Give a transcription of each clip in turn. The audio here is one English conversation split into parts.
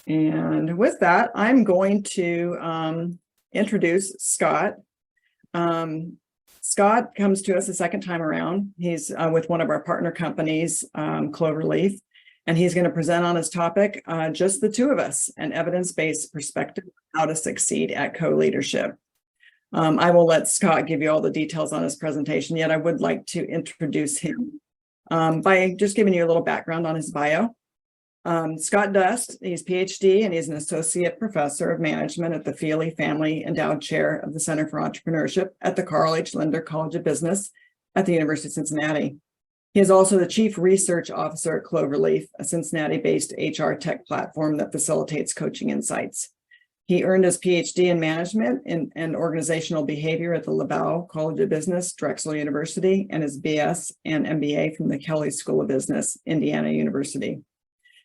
And with that, I'm going to introduce Scott. Scott comes to us a second time around. He's with one of our partner companies, Cloverleaf, and he's going to present on his topic, just the two of us, an evidence-based perspective, how to succeed at co-leadership. I will let Scott give you all the details on his presentation, yet I would like to introduce him by just giving you a little background on his bio. Scott Dust, he's PhD and he's an associate professor of management at the Fealy Family Endowed Chair of the Center for Entrepreneurship at the Carl H. Lindner College of Business at the University of Cincinnati. He is also the Chief Research Officer at Cloverleaf, a Cincinnati-based HR tech platform that facilitates coaching insights. He earned his PhD in management and organizational behavior at the Laval College of Business, Drexel University, and his BS and MBA from the Kelley School of Business, Indiana University.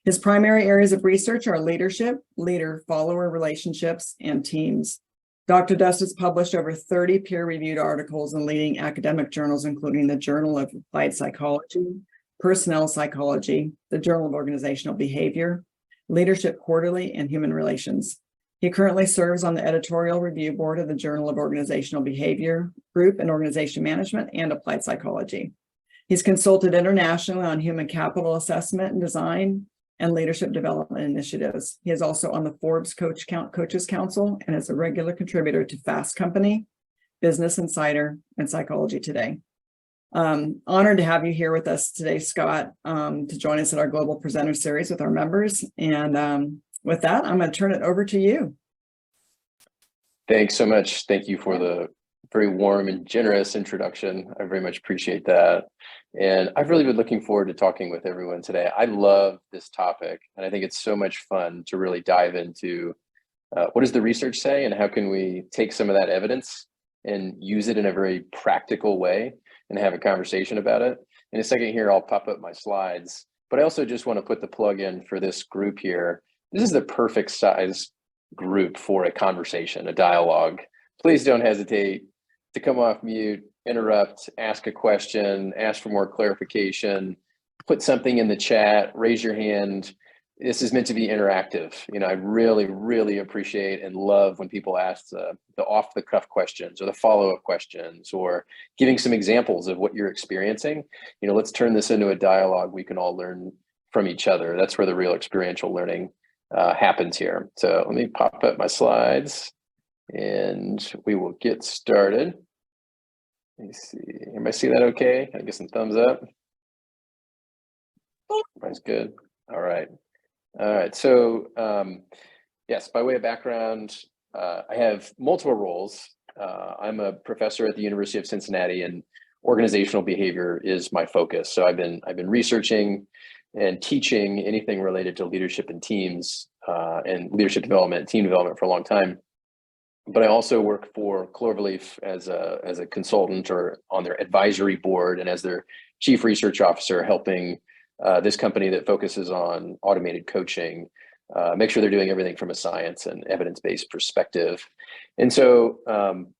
His primary areas of research are leadership, leader-follower relationships, and teams. Dr. Dust has published over 30 peer-reviewed articles in leading academic journals, including the Journal of Applied Psychology, Personnel Psychology, the Journal of Organizational Behavior, Leadership Quarterly, and Human Relations. He currently serves on the editorial review board of the Journal of Organizational Behavior, Group and Organization Management, and Applied Psychology. He's consulted internationally on human capital assessment and design, and leadership development initiatives. He is also on the Forbes Coaches Council and is a regular contributor to Fast Company, Business Insider, and Psychology Today. Honored to have you here with us today, Scott, to join us at our Global Presenter Series with our members. And with that, I'm going to turn it over to you. Thanks so much. Thank you for the very warm and generous introduction. I very much appreciate that. And I've really been looking forward to talking with everyone today. I love this topic, and I think it's so much fun to really dive into what does the research say and how can we take some of that evidence and use it in a very practical way and have a conversation about it. In a second here, I'll pop up my slides, but I also just want to put the plug in for this group here. This is the perfect size group for a conversation, a dialogue. Please don't hesitate to come off mute, interrupt, ask a question, ask for more clarification, put something in the chat, raise your hand. This is meant to be interactive. You know, I really, really appreciate and love when people ask the off-the-cuff questions or the follow-up questions or giving some examples of what you're experiencing. You know, let's turn this into a dialogue we can all learn from each other. That's where the real experiential learning happens here. So let me pop up my slides and we will get started. Let me see. Everybody see that okay? Can I get some thumbs up? Everybody's good. All right. All right. So yes, by way of background, I have multiple roles. I'm a professor at the University of Cincinnati, and organizational behavior is my focus. So I've been researching and teaching anything related to leadership and teams and leadership development, team development for a long time. But I also work for Cloverleaf as a consultant or on their advisory board and as their chief research officer, helping this company that focuses on automated coaching, make sure they're doing everything from a science and evidence-based perspective. And so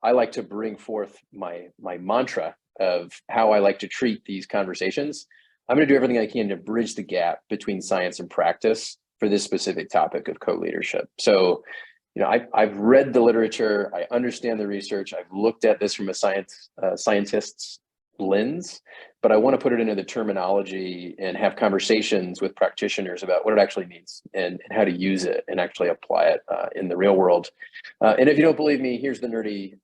I like to bring forth my mantra of how I like to treat these conversations. I'm going to do everything I can to bridge the gap between science and practice for this specific topic of co-leadership. So, you know, I've read the literature, I understand the research, I've looked at this from a scientist's lens, but I want to put it into the terminology and have conversations with practitioners about what it actually means and how to use it and actually apply it in the real world. And if you don't believe me, here's the nerdy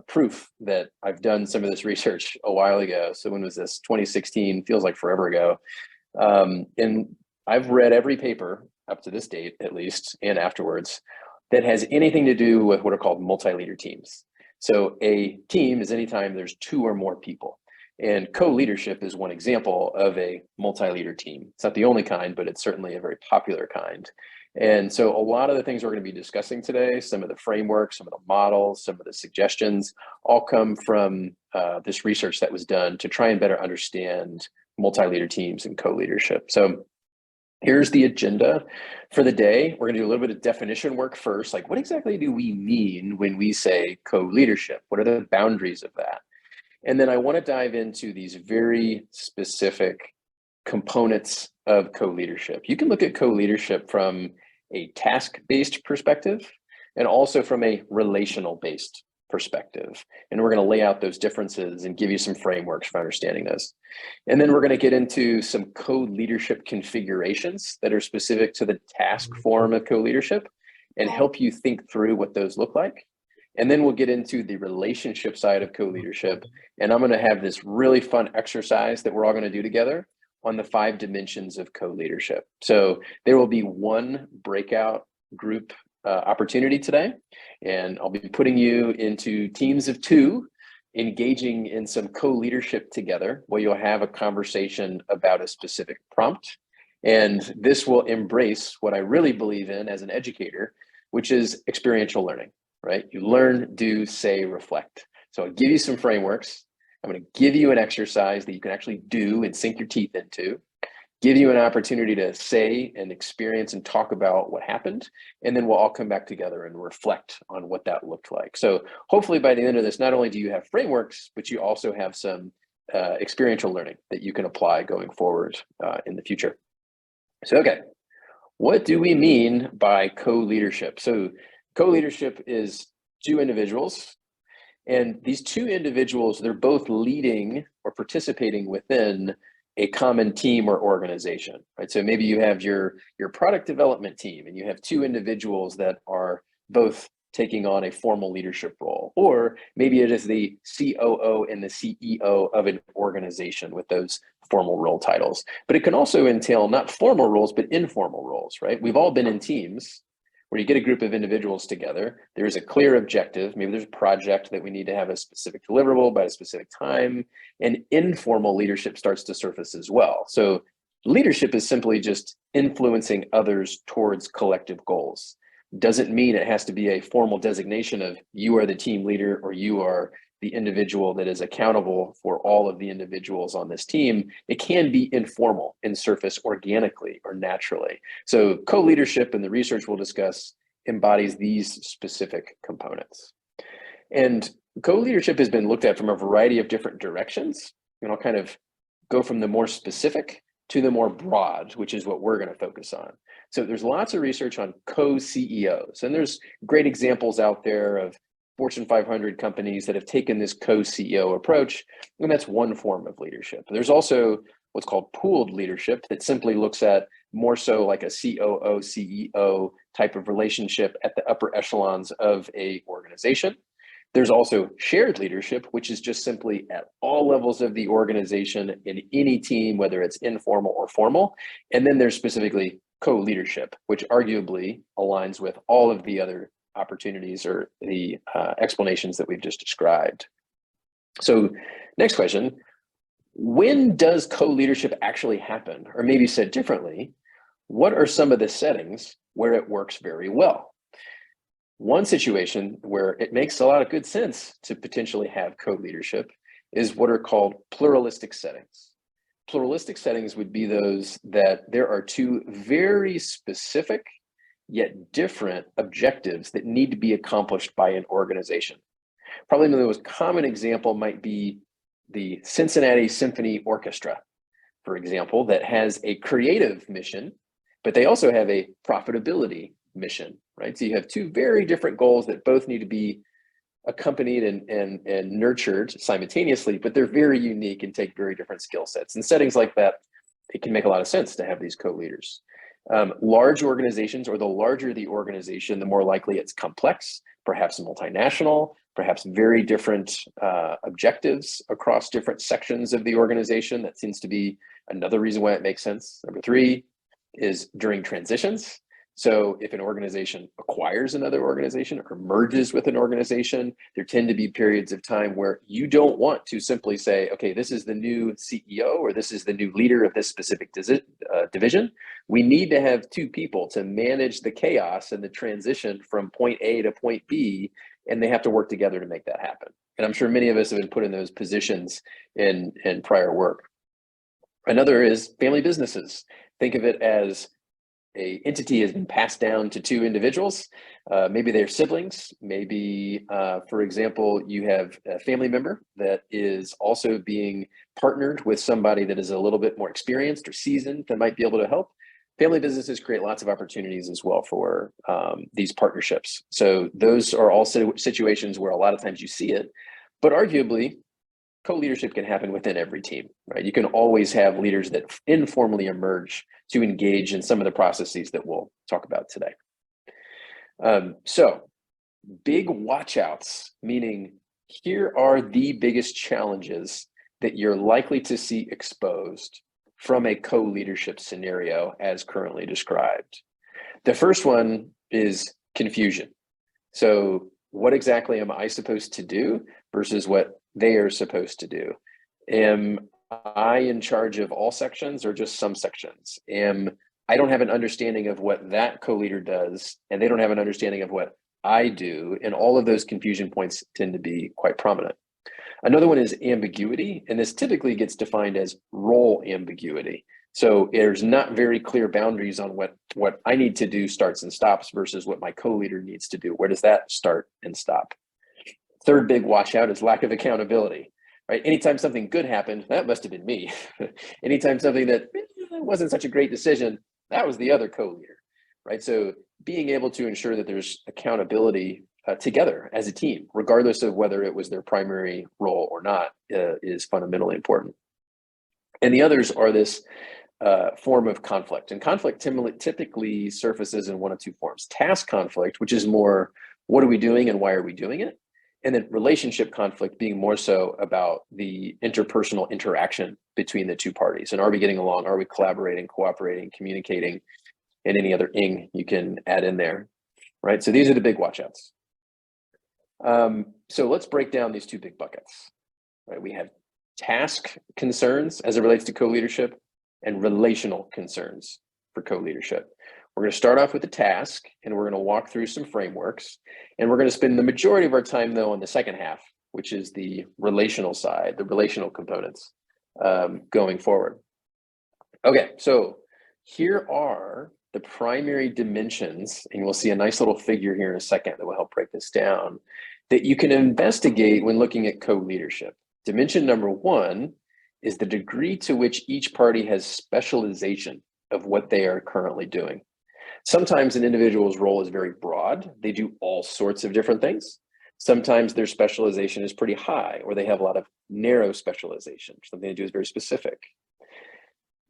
proof that I've done some of this research a while ago. So when was this? 2016, feels like forever ago. And I've read every paper up to this date, at least, and afterwards, that has anything to do with what are called multi-leader teams. So a team is anytime there's two or more people. And co-leadership is one example of a multi-leader team. It's not the only kind, but it's certainly a very popular kind. And so a lot of the things we're going to be discussing today, some of the frameworks, some of the models, some of the suggestions, all come from this research that was done to try and better understand multi-leader teams and co-leadership. So here's the agenda for the day. We're going to do a little bit of definition work first. Like, what exactly do we mean when we say co-leadership? What are the boundaries of that? And then I want to dive into these very specific components of co-leadership. You can look at co-leadership from a task-based perspective and also from a relational-based perspective. And we're going to lay out those differences and give you some frameworks for understanding those. And then we're going to get into some co-leadership configurations that are specific to the task form of co-leadership and help you think through what those look like. And then we'll get into the relationship side of co-leadership. And I'm going to have this really fun exercise that we're all going to do together on the 5 dimensions of co-leadership. So there will be one breakout group opportunity today, and I'll be putting you into teams of 2, engaging in some co-leadership together, where you'll have a conversation about a specific prompt. And this will embrace what I really believe in as an educator, which is experiential learning, right? You learn, do, say, reflect. So I'll give you some frameworks. I'm going to give you an exercise that you can actually do and sink your teeth into, give you an opportunity to say and experience and talk about what happened. And then we'll all come back together and reflect on what that looked like. So hopefully by the end of this, not only do you have frameworks, but you also have some experiential learning that you can apply going forward in the future. So, okay, what do we mean by co-leadership? So co-leadership is 2 individuals. And these 2 individuals, they're both leading or participating within a common team or organization, right? So maybe you have your product development team and you have 2 individuals that are both taking on a formal leadership role, or maybe it is the COO and the CEO of an organization with those formal role titles. But it can also entail not formal roles, but informal roles, right? We've all been in teams where you get a group of individuals together. There's a clear objective. Maybe there's a project that we need to have a specific deliverable by a specific time, and informal leadership starts to surface as well. So leadership is simply just influencing others towards collective goals. Doesn't mean it has to be a formal designation of you are the team leader or you are the individual that is accountable for all of the individuals on this team. It can be informal and surface organically or naturally. So co-leadership, and the research we'll discuss, embodies these specific components. And co-leadership has been looked at from a variety of different directions. And I'll kind of go from the more specific to the more broad, which is what we're going to focus on. So there's lots of research on co-CEOs, and there's great examples out there of Fortune 500 companies that have taken this co-CEO approach, and that's one form of leadership. There's also what's called pooled leadership that simply looks at more so like a COO, CEO type of relationship at the upper echelons of a organization. There's also shared leadership, which is just simply at all levels of the organization in any team, whether it's informal or formal. And then there's specifically co-leadership, which arguably aligns with all of the other opportunities or the explanations that we've just described. So next question, when does co-leadership actually happen? Or maybe said differently, what are some of the settings where it works very well? One situation where it makes a lot of good sense to potentially have co-leadership is what are called pluralistic settings. Pluralistic settings would be those that there are 2 very specific yet different objectives that need to be accomplished by an organization. Probably the most common example might be the Cincinnati Symphony Orchestra, for example, that has a creative mission, but they also have a profitability mission, right? So you have 2 very different goals that both need to be accompanied and nurtured simultaneously, but they're very unique and take very different skill sets. In settings like that, it can make a lot of sense to have these co-leaders. Large organizations, or the larger the organization, the more likely it's complex, perhaps multinational, perhaps very different objectives across different sections of the organization. That seems to be another reason why it makes sense. Number 3 is during transitions. So if an organization acquires another organization or merges with an organization, there tend to be periods of time where you don't want to simply say, okay, this is the new CEO or this is the new leader of this specific division. We need to have 2 people to manage the chaos and the transition from point A to point B, and they have to work together to make that happen. And I'm sure many of us have been put in those positions in prior work. Another is family businesses. Think of it as an entity has been passed down to 2 individuals. Maybe they're siblings. Maybe, for example, you have a family member that is also being partnered with somebody that is a little bit more experienced or seasoned that might be able to help. family businesses create lots of opportunities as well for these partnerships. So those are all situations where a lot of times you see it, but arguably co-leadership can happen within every team, right? You can always have leaders that informally emerge to engage in some of the processes that we'll talk about today. So big watchouts, meaning here are the biggest challenges that you're likely to see exposed from a co-leadership scenario as currently described. The first one is confusion. So what exactly am I supposed to do versus what they are supposed to do? Am I in charge of all sections or just some sections? I don't have an understanding of what that co-leader does, and they don't have an understanding of what I do, and all of those confusion points tend to be quite prominent. Another one is ambiguity, and this typically gets defined as role ambiguity. So there's not very clear boundaries on what I need to do starts and stops versus what my co-leader needs to do. Where does that start and stop? Third big washout is lack of accountability, right? Anytime something good happened, that must have been me. Anytime something that wasn't such a great decision, that was the other co-leader, right? So being able to ensure that there's accountability together as a team, regardless of whether it was their primary role or not, is fundamentally important. And the others are this form of conflict. And conflict typically surfaces in one of two forms. Task conflict, which is more, what are we doing and why are we doing it? And then relationship conflict being more so about the interpersonal interaction between the two parties. And are we getting along? Are we collaborating, cooperating, communicating, and any other ing you can add in there, right? So these are the big watchouts. So let's break down these two big buckets, right? We have task concerns as it relates to co-leadership and relational concerns for co-leadership. We're going to start off with the task, and we're going to walk through some frameworks, and we're going to spend the majority of our time though on the second half, which is the relational side, the relational components going forward. Okay, so here are the primary dimensions, and we'll see a nice little figure here in a second that will help break this down, that you can investigate when looking at co-leadership. Dimension number one is the degree to which each party has specialization of what they are currently doing. Sometimes an individual's role is very broad. They do all sorts of different things. Sometimes their specialization is pretty high, or they have a lot of narrow specialization. Something they do is very specific.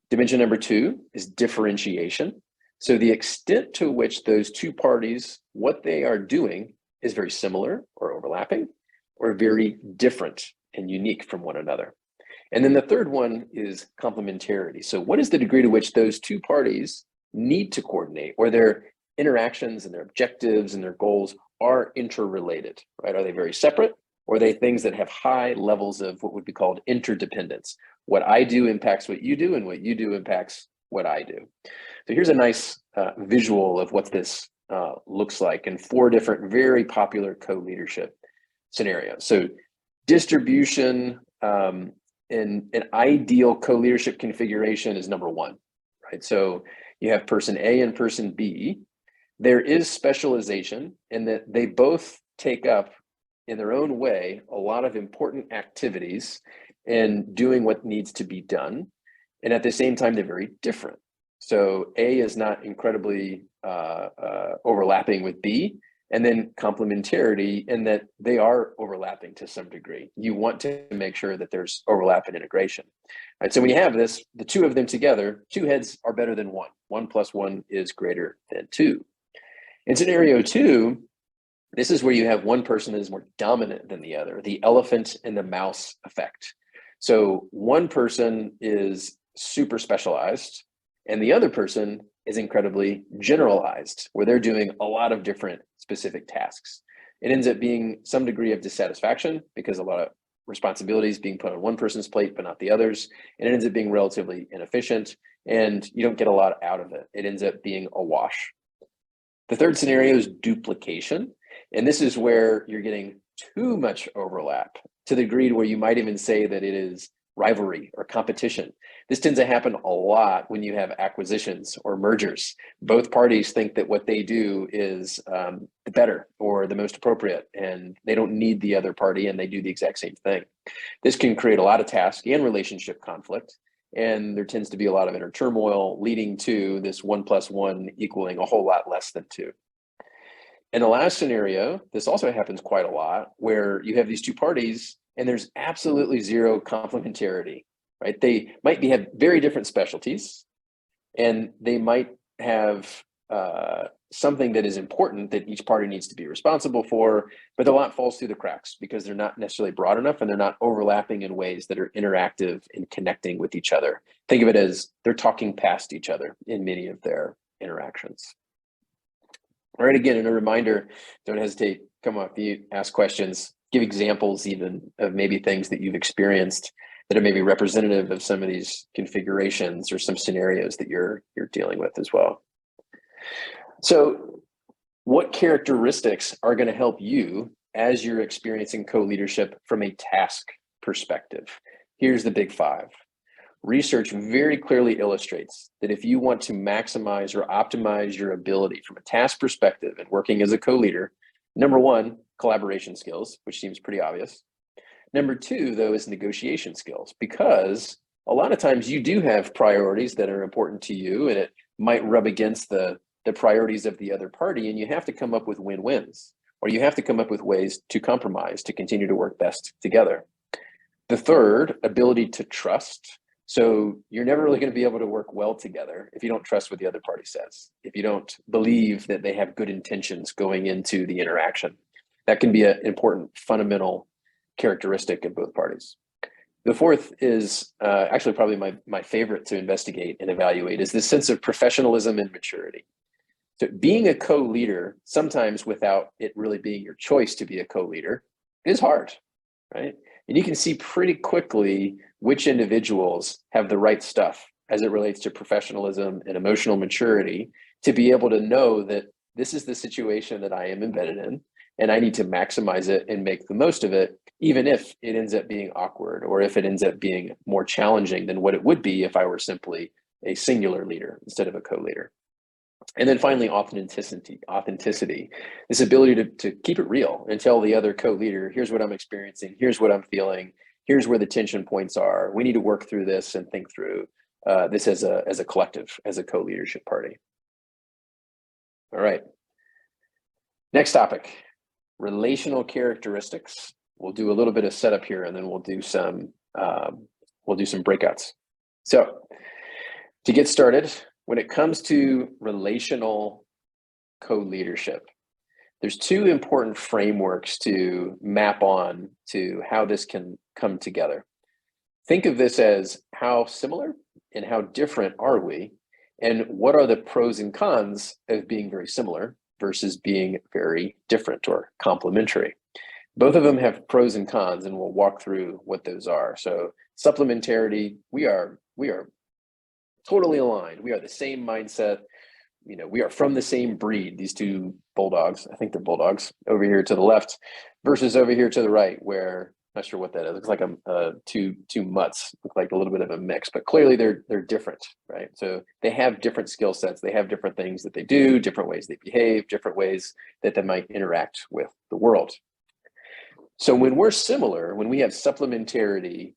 Dimension number two is differentiation. So the extent to which those two parties, what they are doing is very similar or overlapping, or very different and unique from one another. And then the third one is complementarity. So what is the degree to which those two parties need to coordinate, or their interactions and their objectives and their goals are interrelated, right? Are they very separate, or are they things that have high levels of what would be called interdependence? What I do impacts what you do, and what you do impacts what I do. So here's a nice visual of what this looks like in four different very popular co-leadership scenarios. So distribution in an ideal co-leadership configuration is number one, right? So you have person A and person B. There is specialization in that they both take up in their own way a lot of important activities and doing what needs to be done. And at the same time, they're very different. So A is not incredibly overlapping with B, and then complementarity in that they are overlapping to some degree. You want to make sure that there's overlap and integration. Right, so when you have this, the two of them together, two heads are better than one. 1 + 1 is greater than 2. In scenario 2, this is where you have one person that is more dominant than the other, the elephant and the mouse effect. So one person is super specialized, and the other person is incredibly generalized, where they're doing a lot of different specific tasks. It ends up being some degree of dissatisfaction because a lot of responsibilities being put on one person's plate, but not the others. And it ends up being relatively inefficient, and you don't get a lot out of it. It ends up being a wash. The third scenario is duplication. And this is where you're getting too much overlap to the degree where you might even say that it is rivalry or competition. This tends to happen a lot when you have acquisitions or mergers. Both parties think that what they do is the better or the most appropriate, and they don't need the other party, and they do the exact same thing. This can create a lot of task and relationship conflict, and there tends to be a lot of inner turmoil leading to this 1 + 1 equaling a whole lot less than 2. In the last scenario, this also happens quite a lot, where you have these two parties and there's absolutely zero complementarity, right? They might have very different specialties, and they might have something that is important that each party needs to be responsible for, but a lot falls through the cracks because they're not necessarily broad enough and they're not overlapping in ways that are interactive and connecting with each other. Think of it as they're talking past each other in many of their interactions. All right, again, and a reminder, don't hesitate, come up, ask questions, give examples even of maybe things that you've experienced that are maybe representative of some of these configurations or some scenarios that you're dealing with as well. So what characteristics are going to help you as you're experiencing co-leadership from a task perspective? Here's the big 5. Research very clearly illustrates that if you want to maximize or optimize your ability from a task perspective and working as a co-leader, number 1, collaboration skills, which seems pretty obvious. Number 2, though, is negotiation skills, because a lot of times you do have priorities that are important to you, and it might rub against the priorities of the other party, and you have to come up with win-wins, or you have to come up with ways to compromise to continue to work best together. The third, ability to trust. So you're never really going to be able to work well together if you don't trust what the other party says, if you don't believe that they have good intentions going into the interaction. That can be an important fundamental characteristic of both parties. The fourth is actually probably my favorite to investigate and evaluate, is this sense of professionalism and maturity. So being a co-leader, sometimes without it really being your choice to be a co-leader, is hard, right? And you can see pretty quickly which individuals have the right stuff as it relates to professionalism and emotional maturity to be able to know that this is the situation that I am embedded in, and I need to maximize it and make the most of it, even if it ends up being awkward or if it ends up being more challenging than what it would be if I were simply a singular leader instead of a co-leader. And then finally, authenticity, this ability to keep it real and tell the other co-leader, here's what I'm experiencing, here's what I'm feeling, here's where the tension points are. We need to work through this and think through this as a collective, as a co-leadership party. All right. Next topic, relational characteristics. We'll do a little bit of setup here, and then we'll do some breakouts. So to get started, when it comes to relational co-leadership, there's 2 important frameworks to map on to how this can come together. Think of this as how similar and how different are we, and what are the pros and cons of being very similar versus being very different or complementary. Both of them have pros and cons, and we'll walk through what those are. So supplementarity, we are totally aligned. We are the same mindset. You know, we are from the same breed. These 2 bulldogs, I think they're bulldogs, over here to the left versus over here to the right, where I'm not sure what that is. It looks like two mutts, look like a little bit of a mix, but clearly they're different, right? So they have different skill sets. They have different things that they do, different ways they behave, different ways that they might interact with the world. So when we're similar, when we have supplementarity,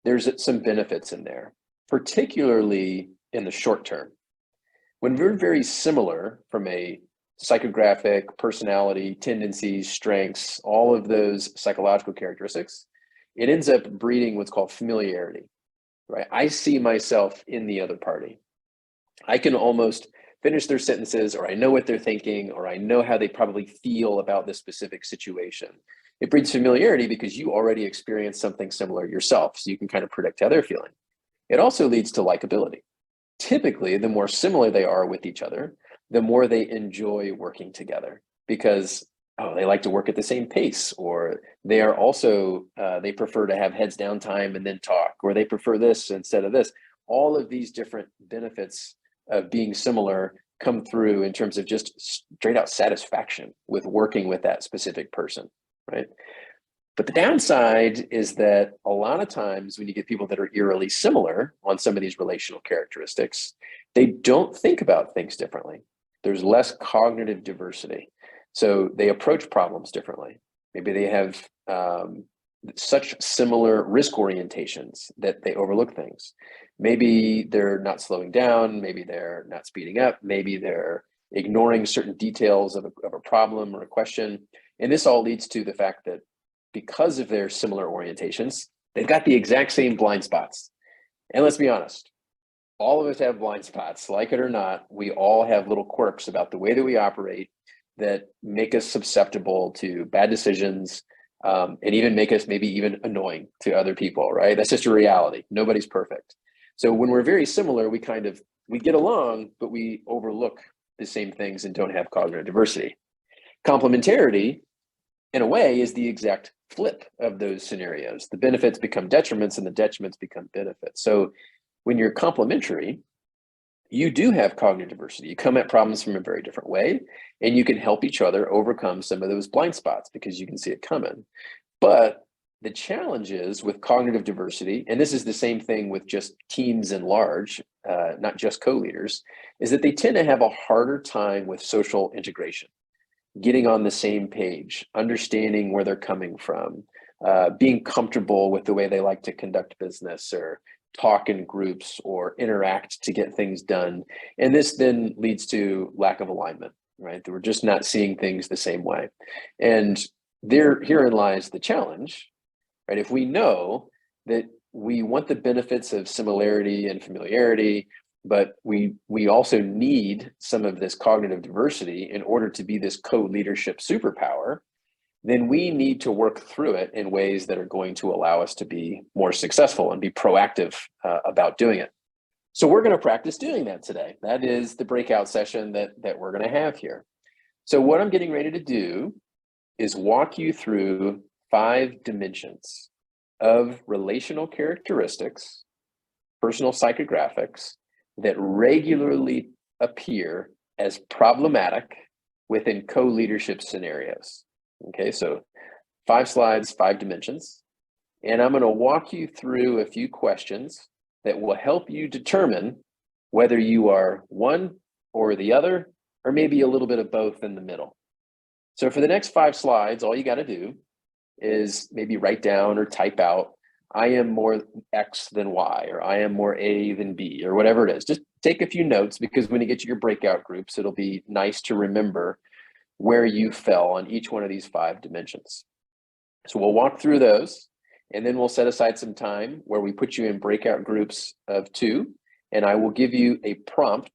there's some benefits in there, particularly in the short term. When we're very similar from a psychographic, personality, tendencies, strengths, all of those psychological characteristics, it ends up breeding what's called familiarity, right? I see myself in the other party. I can almost finish their sentences, or I know what they're thinking, or I know how they probably feel about this specific situation. It breeds familiarity because you already experienced something similar yourself, so you can kind of predict how they're feeling. It also leads to likability. Typically, the more similar they are with each other, the more they enjoy working together because, they like to work at the same pace, or they are also, they prefer to have heads down time and then talk, or they prefer this instead of this. All of these different benefits of being similar come through in terms of just straight out satisfaction with working with that specific person, right? But the downside is that a lot of times when you get people that are eerily similar on some of these relational characteristics, they don't think about things differently. There's less cognitive diversity. So they approach problems differently. Maybe they have such similar risk orientations that they overlook things. Maybe they're not slowing down, maybe they're not speeding up, maybe they're ignoring certain details of a problem or a question. And this all leads to the fact that because of their similar orientations, they've got the exact same blind spots. And let's be honest, all of us have blind spots, like it or not. We all have little quirks about the way that we operate that make us susceptible to bad decisions, and even make us maybe even annoying to other people, right? That's just a reality. Nobody's perfect. So when we're very similar, we get along, but we overlook the same things and don't have cognitive diversity. Complementarity, in a way, is the exact flip of those scenarios. The benefits become detriments and the detriments become benefits. So when you're complementary, you do have cognitive diversity. You come at problems from a very different way, and you can help each other overcome some of those blind spots because you can see it coming. But the challenge is with cognitive diversity, and this is the same thing with just teams in large, not just co-leaders, is that they tend to have a harder time with social integration, getting on the same page, understanding where they're coming from, being comfortable with the way they like to conduct business or talk in groups or interact to get things done. And this then leads to lack of alignment, right? That we're just not seeing things the same way. And herein lies the challenge, right? If we know that we want the benefits of similarity and familiarity, but we also need some of this cognitive diversity in order to be this co-leadership superpower, then we need to work through it in ways that are going to allow us to be more successful and be proactive about doing it. So we're going to practice doing that today. That is the breakout session that we're going to have here. So what I'm getting ready to do is walk you through 5 dimensions of relational characteristics, personal psychographics, that regularly appear as problematic within co-leadership scenarios. Okay, so 5 slides, 5 dimensions. And I'm going to walk you through a few questions that will help you determine whether you are one or the other, or maybe a little bit of both in the middle. So for the next 5 slides, all you got to do is maybe write down or type out, I am more X than Y, or I am more A than B, or whatever it is. Just take a few notes, because when you get to your breakout groups, it'll be nice to remember where you fell on each one of these 5 dimensions. So we'll walk through those, and then we'll set aside some time where we put you in breakout groups of 2, and I will give you a prompt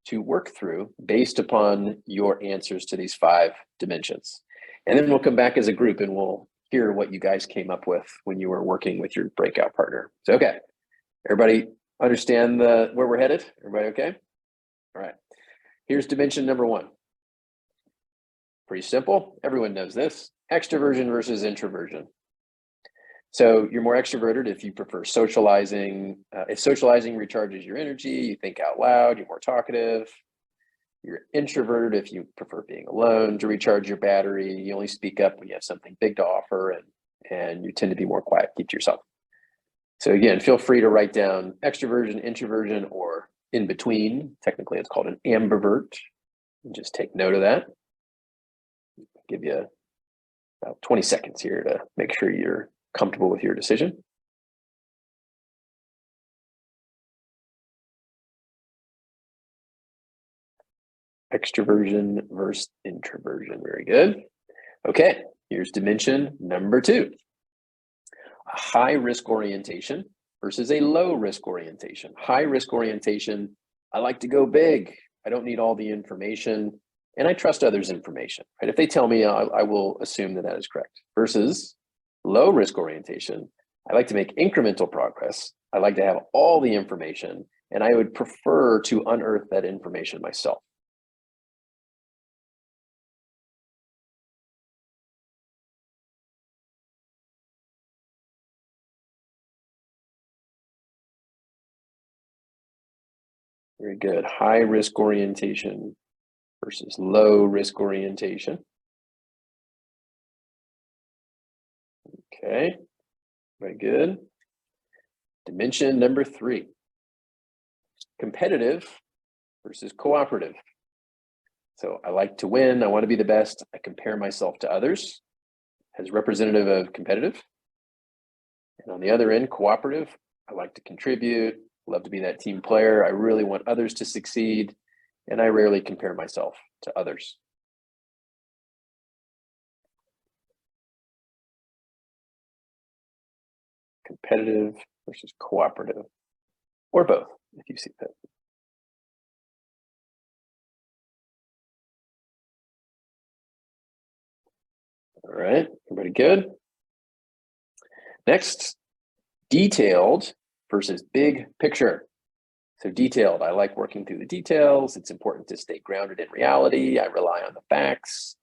to work through based upon your answers to these 5 dimensions. And then we'll come back as a group and we'll hear what you guys came up with when you were working with your breakout partner. So, okay, everybody understand where we're headed? Everybody okay? All right, here's dimension number 1. Pretty simple. Everyone knows this. Extroversion versus introversion. So you're more extroverted if you prefer socializing. If socializing recharges your energy, you think out loud, you're more talkative. You're introverted if you prefer being alone to recharge your battery. You only speak up when you have something big to offer, and you tend to be more quiet, keep to yourself. So again, feel free to write down extroversion, introversion, or in between. Technically, it's called an ambivert. Just take note of that. Give you about 20 seconds here to make sure you're comfortable with your decision. Extroversion versus introversion. Very good. Okay, here's dimension number 2. A high risk orientation versus a low risk orientation. High risk orientation, I like to go big. I don't need all the information, and I trust others' information, right? If they tell me, I will assume that is correct. Versus low risk orientation, I like to make incremental progress. I like to have all the information, and I would prefer to unearth that information myself. Very good. High risk orientation versus low risk orientation. Okay, very good. Dimension number 3. Competitive versus cooperative. So I like to win. I want to be the best. I compare myself to others as representative of competitive. And on the other end, cooperative, I like to contribute, love to be that team player. I really want others to succeed, and I rarely compare myself to others. Competitive versus cooperative, or both, if you see fit. All right, everybody good? Next, detailed versus big picture. So detailed, I like working through the details. It's important to stay grounded in reality. I rely on the facts.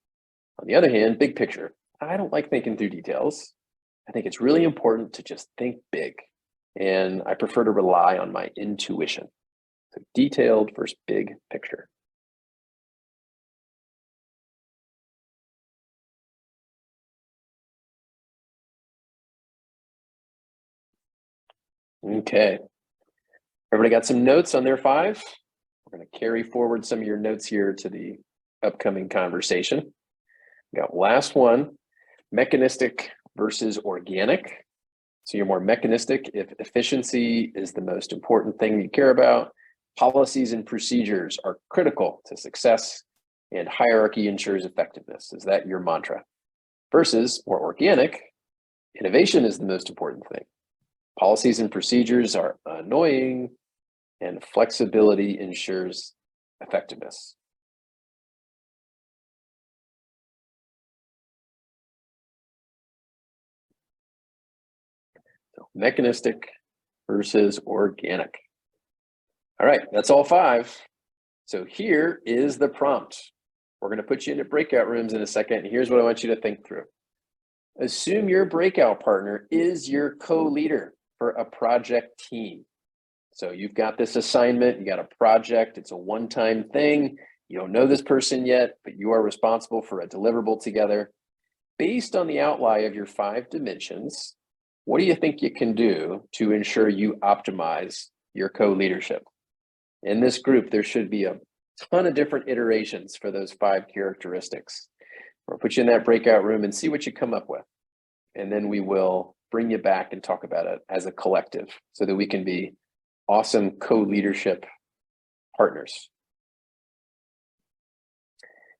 On the other hand, big picture, I don't like thinking through details. I think it's really important to just think big. And I prefer to rely on my intuition. So detailed versus big picture. Okay. Everybody got some notes on their 5? We're going to carry forward some of your notes here to the upcoming conversation. We got last one, mechanistic versus organic. So you're more mechanistic if efficiency is the most important thing you care about. Policies and procedures are critical to success, and hierarchy ensures effectiveness. Is that your mantra? Versus more organic, innovation is the most important thing. Policies and procedures are annoying, and flexibility ensures effectiveness. So mechanistic versus organic. All right, that's all 5. So here is the prompt. We're going to put you into breakout rooms in a second. And here's what I want you to think through. Assume your breakout partner is your co-leader for a project team. So you've got this assignment, you got a project, it's a one-time thing. You don't know this person yet, but you are responsible for a deliverable together. Based on the outline of your 5 dimensions, what do you think you can do to ensure you optimize your co-leadership? In this group, there should be a ton of different iterations for those 5 characteristics. We'll put you in that breakout room and see what you come up with. And then we will bring you back and talk about it as a collective so that we can be awesome co-leadership partners.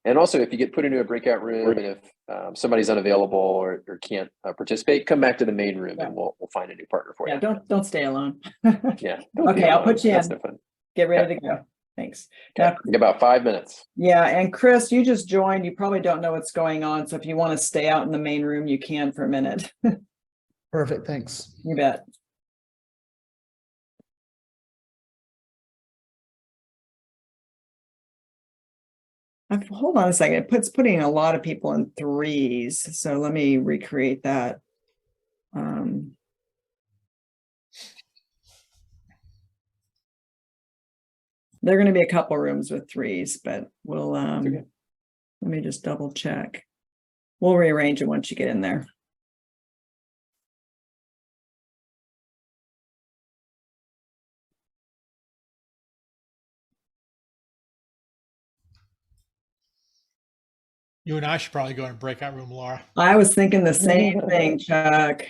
And also, if you get put into a breakout room and if somebody's unavailable or can't participate, come back to the main room and we'll find a new partner for you. Yeah, don't stay alone. Yeah. Okay, I'll put you That's in. no fun. Get ready to go. Thanks. Okay. Now, About 5 minutes. yeah, and Chris, you just joined. You probably don't know what's going on. So if you want to stay out in the main room, you can for a minute. Perfect, thanks. You bet. Hold on a second. It's putting a lot of people in 3s. So let me recreate that. There are going to be a couple rooms with 3s, but we'll let me just double check. We'll rearrange it once you get in there. You and I should probably go in a breakout room, Laura. I was thinking the same thing, Chuck.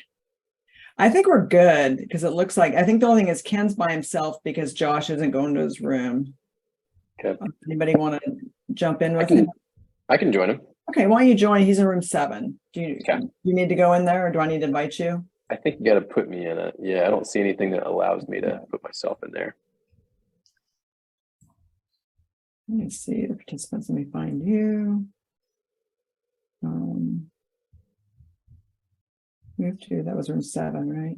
I think we're good because it looks like, I think the only thing is Ken's by himself because Josh isn't going to his room. Okay. Anybody want to jump in with him? I can join him. Okay, why don't you join? He's in room 7. Do you need to go in there or do I need to invite you? I think you got to put me in it. Yeah, I don't see anything that allows me to put myself in there. Let me see the participants. Let me find you. Move to, that was room 7, right?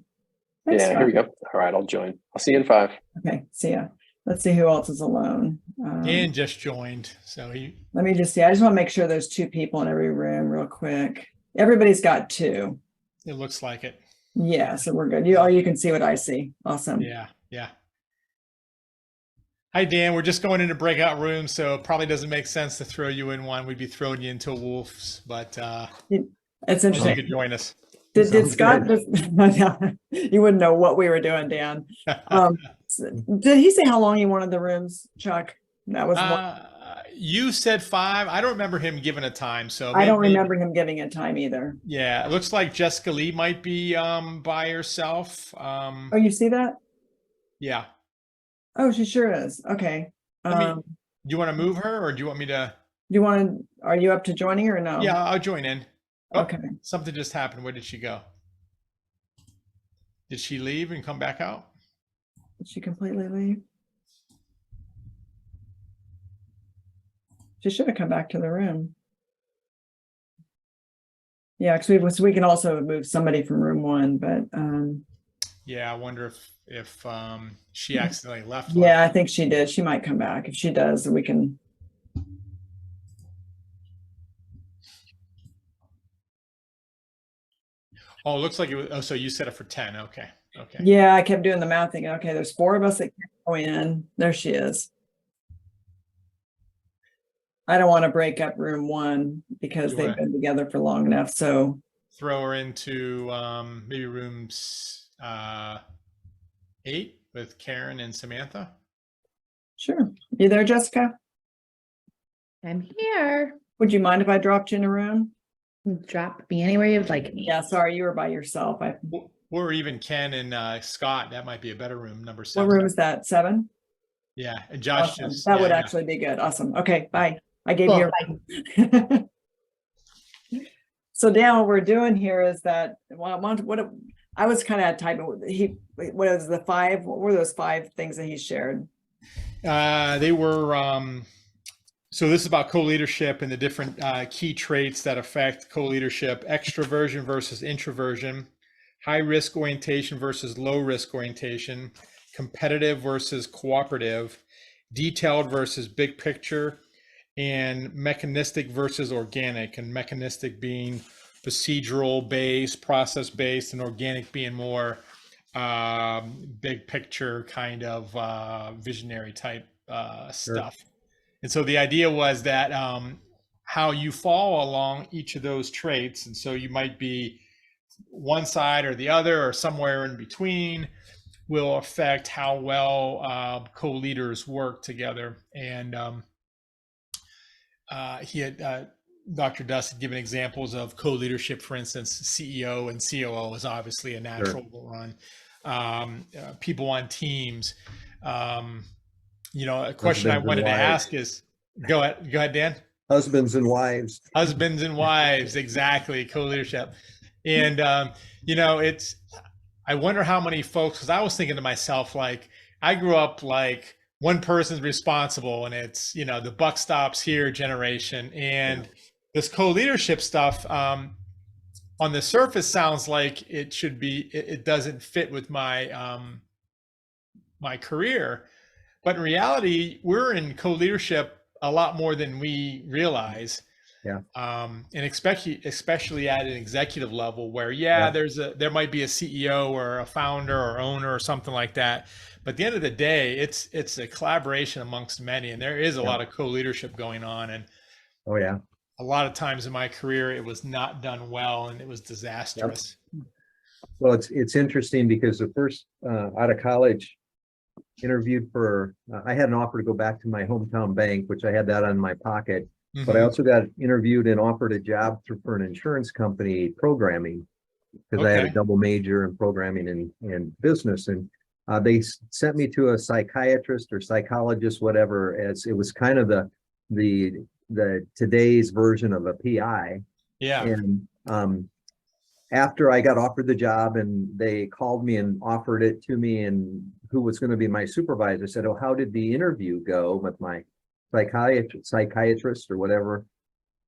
Thanks, yeah, Scott. here we go. All right, I'll join. I'll see you in 5. Okay, see ya. Let's see who else is alone. Dan just joined, so let me just see. I just want to make sure there's 2 people in every room real quick. Everybody's got 2. it looks like it. Yeah, so we're good. You can see what I see. Awesome. Yeah. Hi, Dan. We're just going into breakout rooms, so it probably doesn't make sense to throw you in one. We'd be throwing you into wolves, but It's you interesting. could join us. Did Scott just, you wouldn't know what we were doing, Dan. Did he say how long he wanted the rooms, Chuck? That was You said 5. I don't remember him giving a time. So I don't maybe, remember him giving a time either. yeah, it looks like Jessica Lee might be by herself. Oh, you see that? Yeah. Oh, she sure is. Okay. Let me, Do do you want to move her or do you want me to? you want to, are you up to joining or no? Yeah, I'll join in. Oh, Okay. something just happened. Where did she go? Did she leave and come back out? Did she completely leave? She should have come back to the room. Yeah, because we can also move somebody from room 1, but Yeah, I wonder if she accidentally left. yeah, I think she did. She might come back. If she does, then we can. Oh, it looks like it was. Oh, so you set it for 10. Okay. Okay. Yeah, I kept doing the math thinking, okay, there's 4 of us that can go in. There she is. I don't want to break up room 1 because You they've wanna- been together for long enough. So Throw her into maybe rooms 8 with Karen and Samantha. sure. You there, Jessica? I'm here. Would you mind if I dropped you in a room? Drop me anywhere you'd like me. Yeah, sorry, you were by yourself. Or even Ken and Scott. That might be a better room, number What 7. room is that? 7? Yeah, and Josh Awesome. just That would yeah. actually be good. Awesome. Okay, bye. I gave Cool. you a So Dan, what we're doing here is that, well, what I was kind of typing, what is the 5, what were those 5 things that he shared? They were so this is about co-leadership and the different key traits that affect co-leadership: extroversion versus introversion, high risk orientation versus low risk orientation, competitive versus cooperative, detailed versus big picture, and mechanistic versus organic. And mechanistic being procedural based, process based, and organic being more big picture kind of visionary type stuff. And so the idea was that how you fall along each of those traits, and so you might be one side or the other or somewhere in between, will affect how well co-leaders work together. And he had Dr. Dust had given examples of co-leadership. For instance, CEO and COO is obviously a natural one. People on teams. A question I wanted to ask is, go ahead, Dan. Husbands and wives. Husbands and wives, exactly, co-leadership. And it's, I wonder how many folks, because I was thinking to myself, like, I grew up like one person's responsible and it's, the buck stops here generation. And this co-leadership stuff, on the surface sounds like it should be, it doesn't fit with my my career. But in reality, we're in co-leadership a lot more than we realize. Yeah. And especially at an executive level where, there might be a CEO or a founder or owner or something like that. But at the end of the day, it's a collaboration amongst many, and there is a lot of co-leadership going on. And Oh yeah. a lot of times in my career, it was not done well and it was disastrous. Well, it's interesting because the first out of college interviewed for, I had an offer to go back to my hometown bank, which I had that on my pocket, but I also got interviewed and offered a job for an insurance company programming, because I had a double major in programming and business. And they sent me to a psychiatrist or psychologist, whatever, as it was kind of the today's version of a PI. Yeah. And after I got offered the job and they called me and offered it to me, and who was going to be my supervisor said, "Oh, how did the interview go with my psychiatrist or whatever?"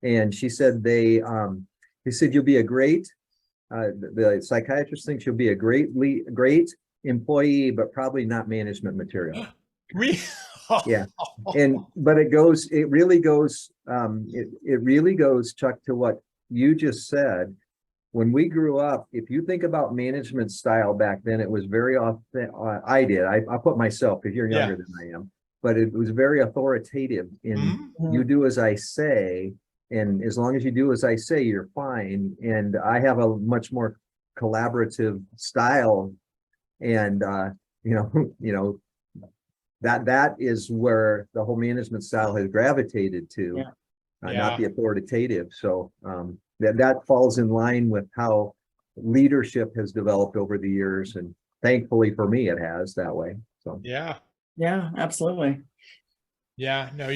And she said they said, "You'll be a great," the psychiatrist thinks you'll be a great employee, but probably not management material. Yeah. But it really goes, Chuck, to what you just said. When we grew up, if you think about management style back then, it was very I put myself, because you're younger than I am, but it was very authoritative in you do as I say, and as long as you do as I say, you're fine. And I have a much more collaborative style, and that is where the whole management style has gravitated to, Yeah. not the authoritative. So that falls in line with how leadership has developed over the years, and thankfully for me, it has that way. So Yeah. Yeah, absolutely. Yeah, no,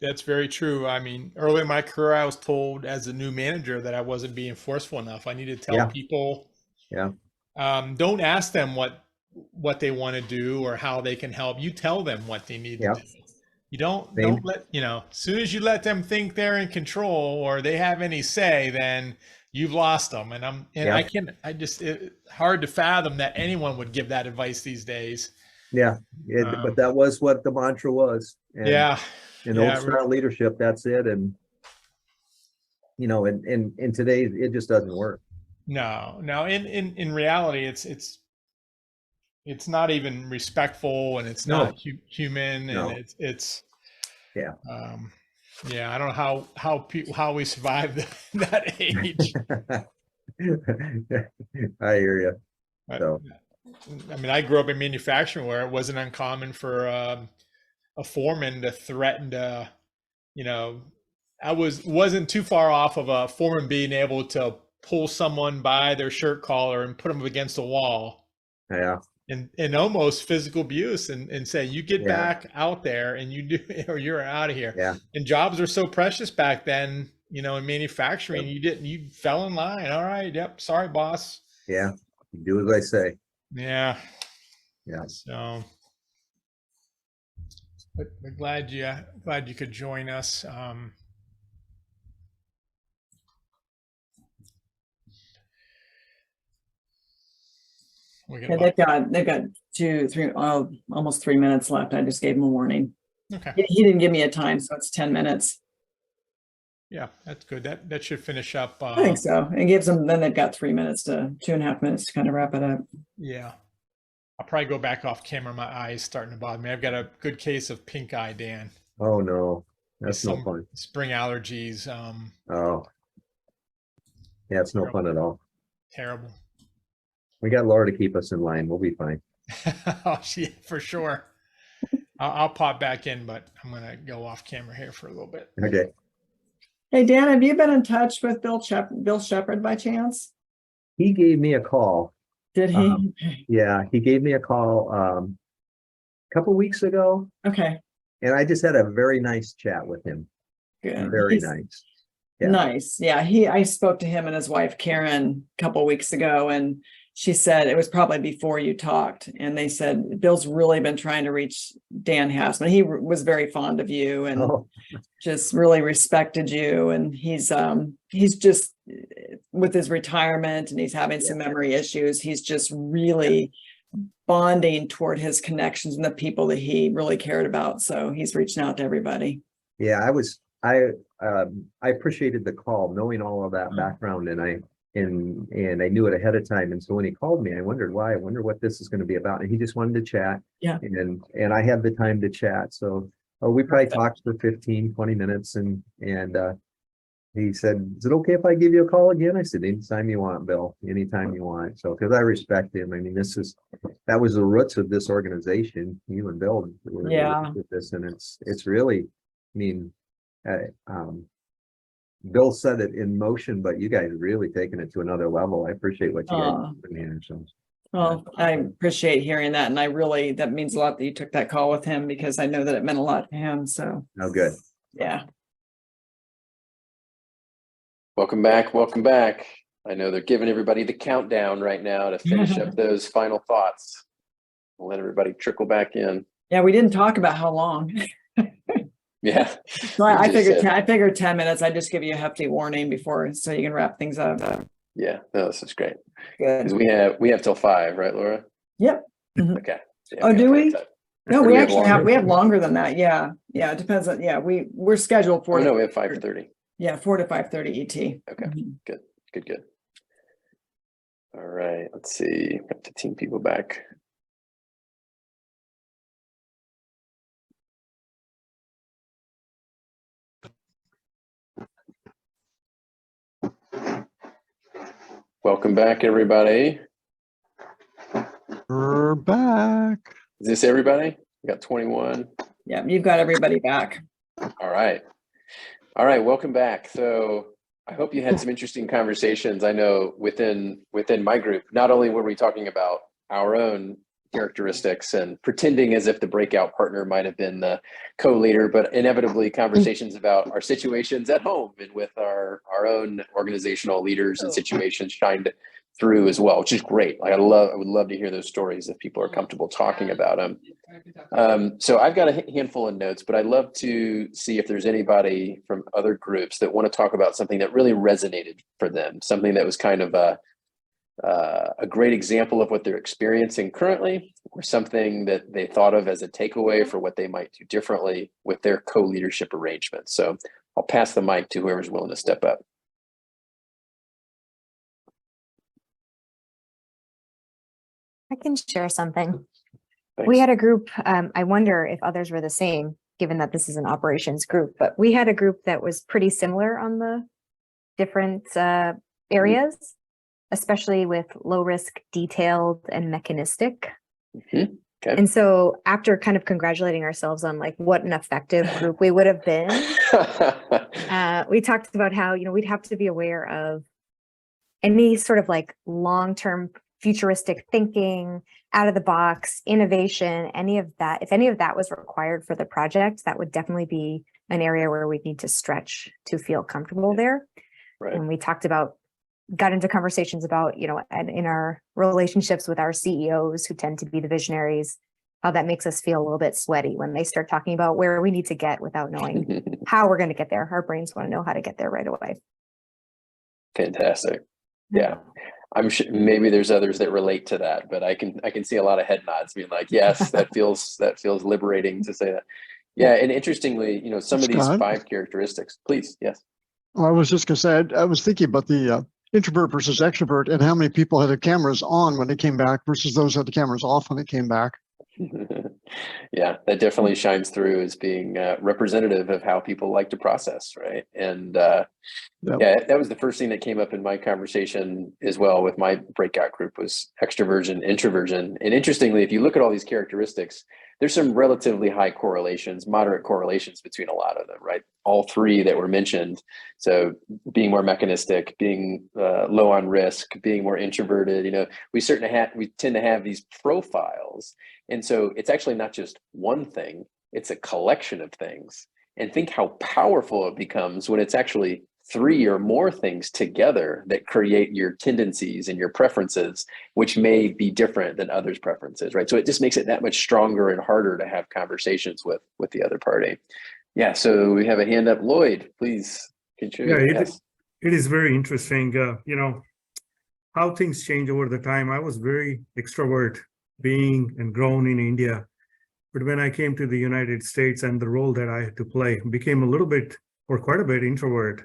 that's very true. I mean, early in my career, I was told as a new manager that I wasn't being forceful enough. I need to tell Yeah. people, yeah, don't ask them what they want to do or how they can help. You tell them what they need to yeah, do. You don't same. let, as soon as you let them think they're in control or they have any say, then you've lost them. And Yeah. it's hard to fathom that anyone would give that advice these days. Yeah, but that was what the mantra was. And Yeah. in old style leadership, that's it. And in today, it just doesn't work. No, in reality, it's not even respectful, and it's No. not human, and No. it's Yeah. Yeah, I don't know how we survived that age. I hear you. But, So I mean, I grew up in manufacturing where it wasn't uncommon for a foreman to threaten to, wasn't too far off of a foreman being able to pull someone by their shirt collar and put them against a wall yeah, and almost physical abuse and say, you get Yeah. back out there and you do, or you're out of here. yeah, And jobs are so precious back then, in manufacturing, you fell in line. All right. Yep. Sorry, boss. yeah. Do as I say. Yeah. Yeah. So, but glad you could join us. We Yeah, they've got 2, 3, almost 3 minutes left. I just gave him a warning. Okay. He didn't give me a time, so it's 10 minutes. Yeah, that's good. That should finish up. I think so. It gives them, then they've got 2.5 minutes to kind of wrap it up. Yeah. I'll probably go back off camera. My eyes starting to bother me. I've got a good case of pink eye, Dan. Oh no, that's no fun. Spring allergies. Oh, yeah, it's no fun at all. Terrible. We got Laura to keep us in line. We'll be fine. Oh, yeah, for sure. I'll pop back in, but I'm gonna go off camera here for a little bit. Okay. Hey, Dan, have you been in touch with Bill Shepherd by chance? He gave me a call. Did he? Yeah, he gave me a call a couple weeks ago, Okay, and I just had a very nice chat with him. good. Very nice. Yeah. Nice. Yeah, I spoke to him and his wife Karen a couple weeks ago, and she said it was probably before you talked, and they said Bill's really been trying to reach Dan Hassman. He was very fond of you and Oh, just really respected you, and he's just with his retirement, and he's having some memory issues. He's just really bonding toward his connections and the people that he really cared about. So he's reaching out to everybody. yeah, I appreciated the call, knowing all of that background, and I knew it ahead of time. And so when he called me, I wondered why. I wonder what this is going to be about. And he just wanted to chat. Yeah. And I had the time to chat. So we probably talked for 15, 20 minutes, and he said, "Is it okay if I give you a call again?" I said, "Anytime you want, Bill. Anytime you want." So because I respect him. I mean, that was the roots of this organization. You and Bill were with this, and it's really, I mean, Bill set it in motion, but you guys really taken it to another level. I appreciate what you guys are doing here. So. Well, I appreciate hearing that. And that means a lot that you took that call with him, because I know that it meant a lot to him. So, Oh, good. yeah. Welcome back. Welcome back. I know they're giving everybody the countdown right now to finish up those final thoughts. We'll let everybody trickle back in. Yeah, we didn't talk about how long. Yeah. So I figured 10 minutes. I just give you a hefty warning before, so you can wrap things up. Yeah. No, this is great. Good. Because we have till 5, right, Laura? Yep. Mhm. Okay. So yeah, Oh, got do plenty we? of time. No, Or do we have actually longer? we have longer than that. Yeah. Yeah. It depends on, we're scheduled for, Oh, no, we have 5:30. 4 to 5:30 ET. Okay. Mhm. Good. All right. Let's see. Got 15 people back. Welcome back, everybody. We're back. Is this everybody? We got 21. Yeah, you've got everybody back. All right. All right, welcome back. So I hope you had some interesting conversations. I know within my group, not only were we talking about our own characteristics and pretending as if the breakout partner might have been the co-leader, but inevitably conversations about our situations at home and with our own organizational leaders and situations shined through as well, which is great. I would love to hear those stories if people are comfortable talking about them. So I've got a handful of notes, but I'd love to see if there's anybody from other groups that want to talk about something that really resonated for them, something that was kind of a great example of what they're experiencing currently, or something that they thought of as a takeaway for what they might do differently with their co-leadership arrangements. So I'll pass the mic to whoever's willing to step up. I can share something. Thanks. We had a group, I wonder if others were the same, given that this is an operations group, but we had a group that was pretty similar on the different areas, especially with low risk, detailed, and mechanistic. Okay. And so after kind of congratulating ourselves on like what an effective group we would have been, we talked about how, we'd have to be aware of any sort of like long-term futuristic thinking, out of the box, innovation, any of that. If any of that was required for the project, that would definitely be an area where we need to stretch to feel comfortable there. Right. And we got into conversations about, and in our relationships with our CEOs who tend to be the visionaries, how that makes us feel a little bit sweaty when they start talking about where we need to get without knowing how we're going to get there. Our brains want to know how to get there right away. Fantastic. Yeah. I'm sure maybe there's others that relate to that, but I can see a lot of head nods being like, yes, that feels liberating to say that. Yeah. And interestingly, some of these Scott? 5 characteristics, please. Yes. Well, I was just going to say, I was thinking about the introvert versus extrovert and how many people had the cameras on when they came back versus those who had the cameras off when they came back. Yeah, that definitely shines through as being representative of how people like to process, right? And yeah, that was the first thing that came up in my conversation as well with my breakout group was extroversion, introversion. And interestingly, if you look at all these characteristics, there's some relatively high correlations, moderate correlations between a lot of them, right? All 3 that were mentioned. So being more mechanistic, being low on risk, being more introverted, we tend to have these profiles. And so it's actually not just one thing, it's a collection of things. And think how powerful it becomes when it's actually 3 or more things together that create your tendencies and your preferences, which may be different than others' preferences, right? So it just makes it that much stronger and harder to have conversations with the other party. Yeah, so we have a hand up. Lloyd, please contribute. Yeah, it is very interesting, how things change over the time. I was very extrovert being and grown in India. But when I came to the United States and the role that I had to play became a little bit or quite a bit introvert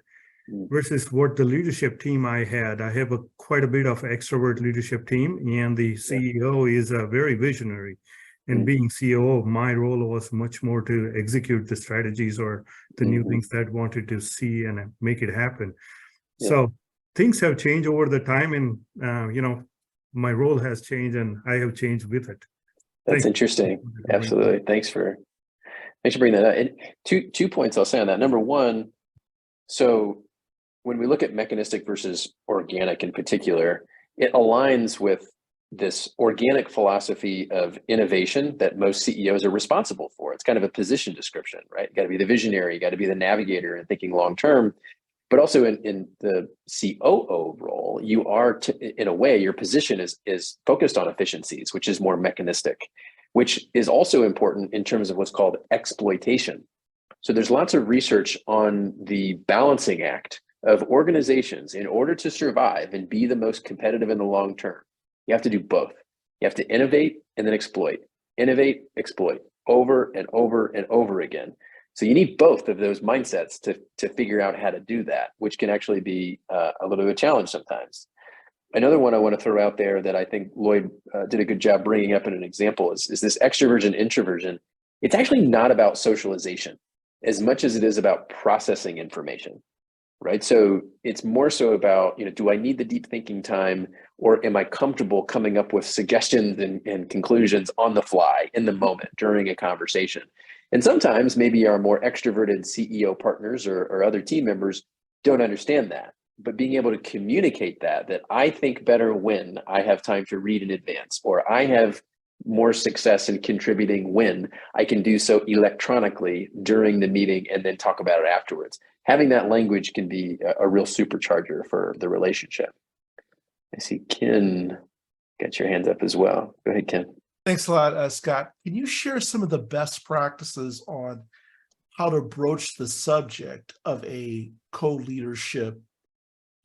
versus what the leadership team I had. I have quite a bit of extrovert leadership team, and the CEO is a very visionary. And being COO, my role was much more to execute the strategies or the new things that I wanted to see and make it happen. So things have changed over the time, and my role has changed, and I have changed with it. That's interesting. Absolutely. Thanks for bringing that up. And two points I'll say on that. Number one, so when we look at mechanistic versus organic in particular, it aligns with this organic philosophy of innovation that most CEOs are responsible for. It's kind of a position description, right? You got to be the visionary, you got to be the navigator and thinking long term. But also in the COO role, you are, in a way, your position is focused on efficiencies, which is more mechanistic, which is also important in terms of what's called exploitation. So there's lots of research on the balancing act of organizations. In order to survive and be the most competitive in the long term, you have to do both. You have to innovate and then exploit, innovate, exploit over and over and over again. So you need both of those mindsets to figure out how to do that, which can actually be a little bit of a challenge sometimes. Another one I want to throw out there that I think Lloyd did a good job bringing up in an example is this extroversion, introversion. It's actually not about socialization as much as it is about processing information. right? So it's more so about, do I need the deep thinking time, or am I comfortable coming up with suggestions and conclusions on the fly in the moment during a conversation? And sometimes maybe our more extroverted CEO partners or other team members don't understand that. But being able to communicate that I think better when I have time to read in advance, or I have more success in contributing when I can do so electronically during the meeting and then talk about it afterwards. Having that language can be a real supercharger for the relationship. I see Ken got your hands up as well. Go ahead, Ken. Thanks a lot, Scott. Can you share some of the best practices on how to broach the subject of a co-leadership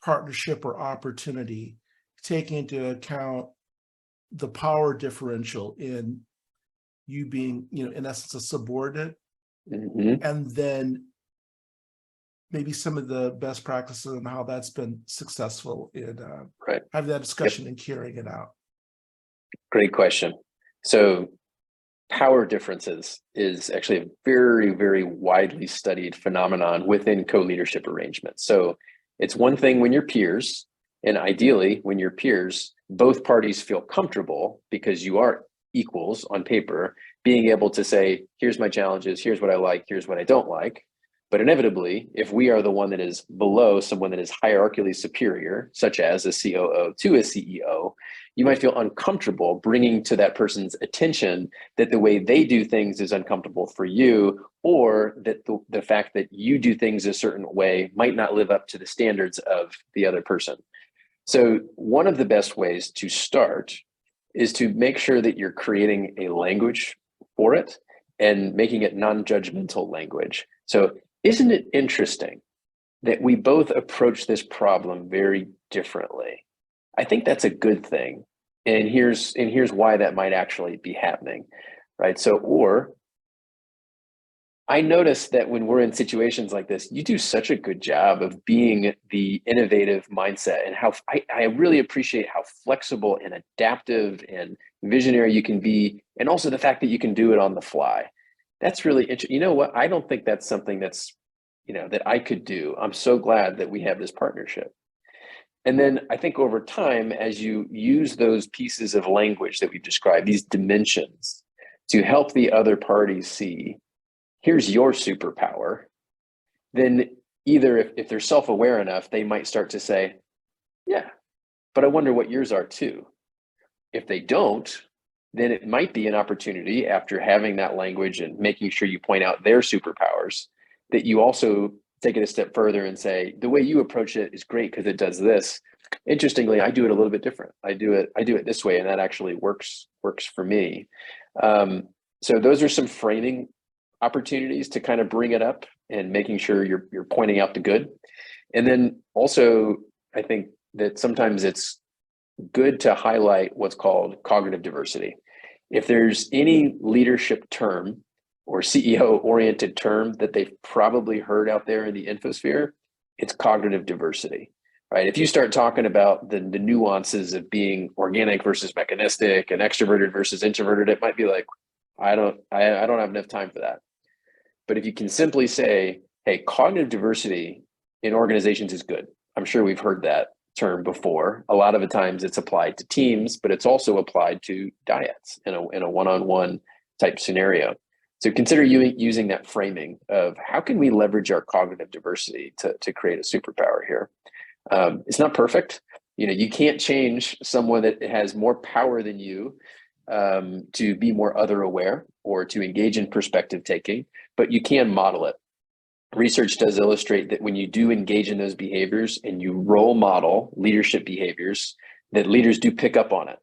partnership or opportunity, taking into account the power differential in you being, in essence, a subordinate, and then maybe some of the best practices and how that's been successful in having that discussion and carrying it out? Great question. So power differences is actually a very, very widely studied phenomenon within co-leadership arrangements. So it's one thing when you're peers, and ideally when you're peers, both parties feel comfortable because you are equals on paper, being able to say, here's my challenges, here's what I like, here's what I don't like. But inevitably, if we are the one that is below someone that is hierarchically superior, such as a COO to a CEO, you might feel uncomfortable bringing to that person's attention that the way they do things is uncomfortable for you, or that the fact that you do things a certain way might not live up to the standards of the other person. So one of the best ways to start is to make sure that you're creating a language for it and making it non-judgmental language. So isn't it interesting that we both approach this problem very differently? I think that's a good thing. And here's why that might actually be happening, right? So, or I notice that when we're in situations like this, you do such a good job of being the innovative mindset, and how I really appreciate how flexible and adaptive and visionary you can be. And also the fact that you can do it on the fly. That's really interesting. You know what? I don't think that's something that's, that I could do. I'm so glad that we have this partnership. And then I think over time, as you use those pieces of language that we've described, these dimensions, to help the other party see, here's your superpower, then either if they're self-aware enough, they might start to say, yeah, but I wonder what yours are too. If they don't, then it might be an opportunity, after having that language and making sure you point out their superpowers, that you also take it a step further and say, the way you approach it is great because it does this. Interestingly, I do it a little bit different. I do it this way, and that actually works for me. So those are some framing opportunities to kind of bring it up and making sure you're pointing out the good. And then also, I think that sometimes it's good to highlight what's called cognitive diversity. If there's any leadership term or CEO oriented term that they've probably heard out there in the infosphere, it's cognitive diversity, right? If you start talking about the nuances of being organic versus mechanistic and extroverted versus introverted, it might be like, I don't have enough time for that. But if you can simply say, hey, cognitive diversity in organizations is good. I'm sure we've heard that term before. A lot of the times it's applied to teams, but it's also applied to dyads in a one-on-one type scenario. So consider using that framing of how can we leverage our cognitive diversity to create a superpower here. It's not perfect. You can't change someone that has more power than you to be more other aware or to engage in perspective taking, but you can model it. Research does illustrate that when you do engage in those behaviors and you role model leadership behaviors, that leaders do pick up on it.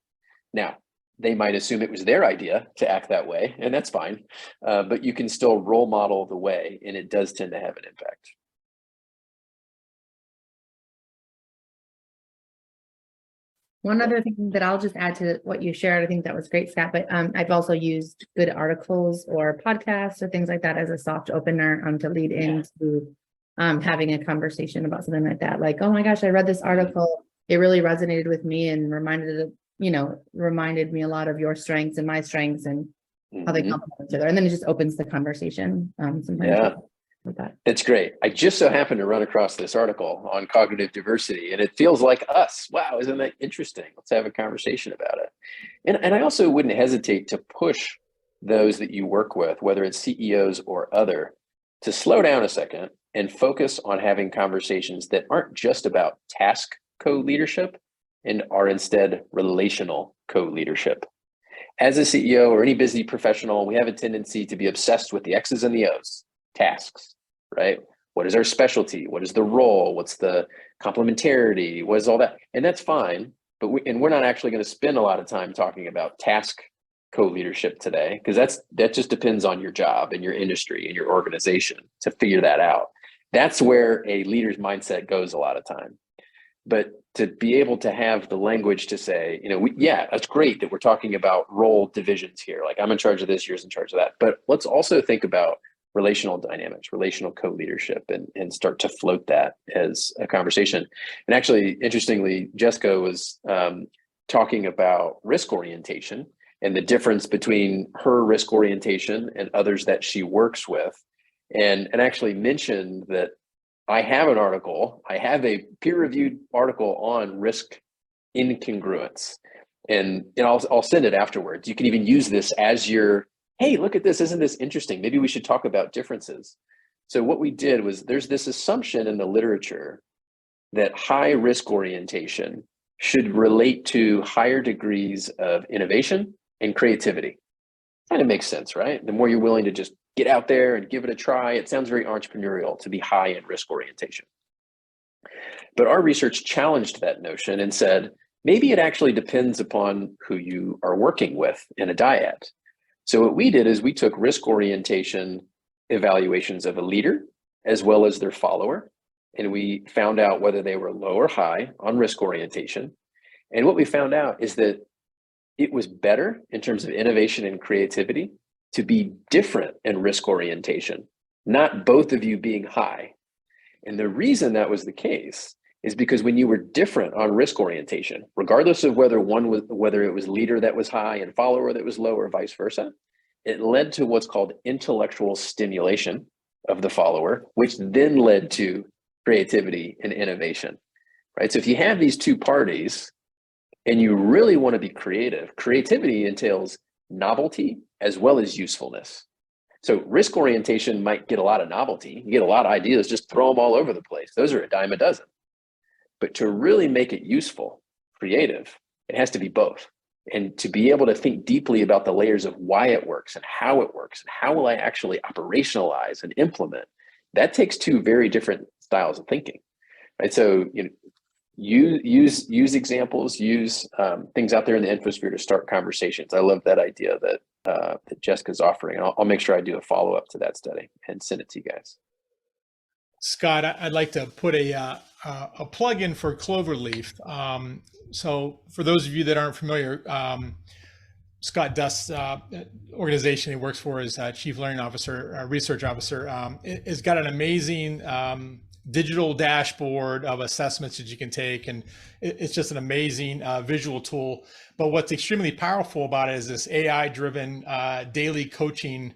Now, they might assume it was their idea to act that way, and that's fine, but you can still role model the way, and it does tend to have an impact. One other thing that I'll just add to what you shared, I think that was great, Scott, but I've also used good articles or podcasts or things like that as a soft opener to lead into having a conversation about something like that. Like, oh my gosh, I read this article. It really resonated with me and reminded me a lot of your strengths and my strengths and how they complement each other. And then it just opens the conversation. Sometimes with that. It's great. I just so happened to run across this article on cognitive diversity, and it feels like us. Wow, isn't that interesting? Let's have a conversation about it. And I also wouldn't hesitate to push those that you work with, whether it's CEOs or other, to slow down a second and focus on having conversations that aren't just about task co-leadership and are instead relational co-leadership. As a CEO or any busy professional, we have a tendency to be obsessed with the X's and the O's, tasks, right? What is our specialty? What is the role? What's the complementarity? What is all that? And that's fine, but we're not actually going to spend a lot of time talking about task co-leadership today, because that just depends on your job and your industry and your organization to figure that out. That's where a leader's mindset goes a lot of time. But to be able to have the language to say, yeah, that's great that we're talking about role divisions here. Like, I'm in charge of this, you're in charge of that. But let's also think about relational dynamics, relational co-leadership, and start to float that as a conversation. And actually, interestingly, Jessica was talking about risk orientation and the difference between her risk orientation and others that she works with, and actually mentioned that I have a peer-reviewed article on risk incongruence, and I'll send it afterwards. You can even use this as your, hey, look at this, isn't this interesting? Maybe we should talk about differences. So what we did was, there's this assumption in the literature that high risk orientation should relate to higher degrees of innovation and creativity. Kind of makes sense, right? The more you're willing to just get out there and give it a try, it sounds very entrepreneurial to be high in risk orientation. But our research challenged that notion and said, maybe it actually depends upon who you are working with in a dyad. So what we did is we took risk orientation evaluations of a leader as well as their follower, and we found out whether they were low or high on risk orientation. And what we found out is that it was better in terms of innovation and creativity to be different in risk orientation, not both of you being high. And the reason that was the case is because when you were different on risk orientation, regardless of whether it was leader that was high and follower that was low or vice versa, it led to what's called intellectual stimulation of the follower, which then led to creativity and innovation, right? So if you have these two parties and you really want to be creative, creativity entails novelty as well as usefulness. So risk orientation might get a lot of novelty. You get a lot of ideas, just throw them all over the place. Those are a dime a dozen. But to really make it useful, creative, it has to be both. And to be able to think deeply about the layers of why it works and how will I actually operationalize and implement, that takes two very different styles of thinking, right? So use examples, use things out there in the infosphere to start conversations. I love that idea that Jessica's offering. And I'll make sure I do a follow-up to that study and send it to you guys. Scott, I'd like to put a plug in for Cloverleaf. So for those of you that aren't familiar, Scott Dust's organization he works for is Chief Learning Officer, Research Officer, has got an amazing digital dashboard of assessments that you can take. And it's just an amazing visual tool. But what's extremely powerful about it is this AI-driven daily coaching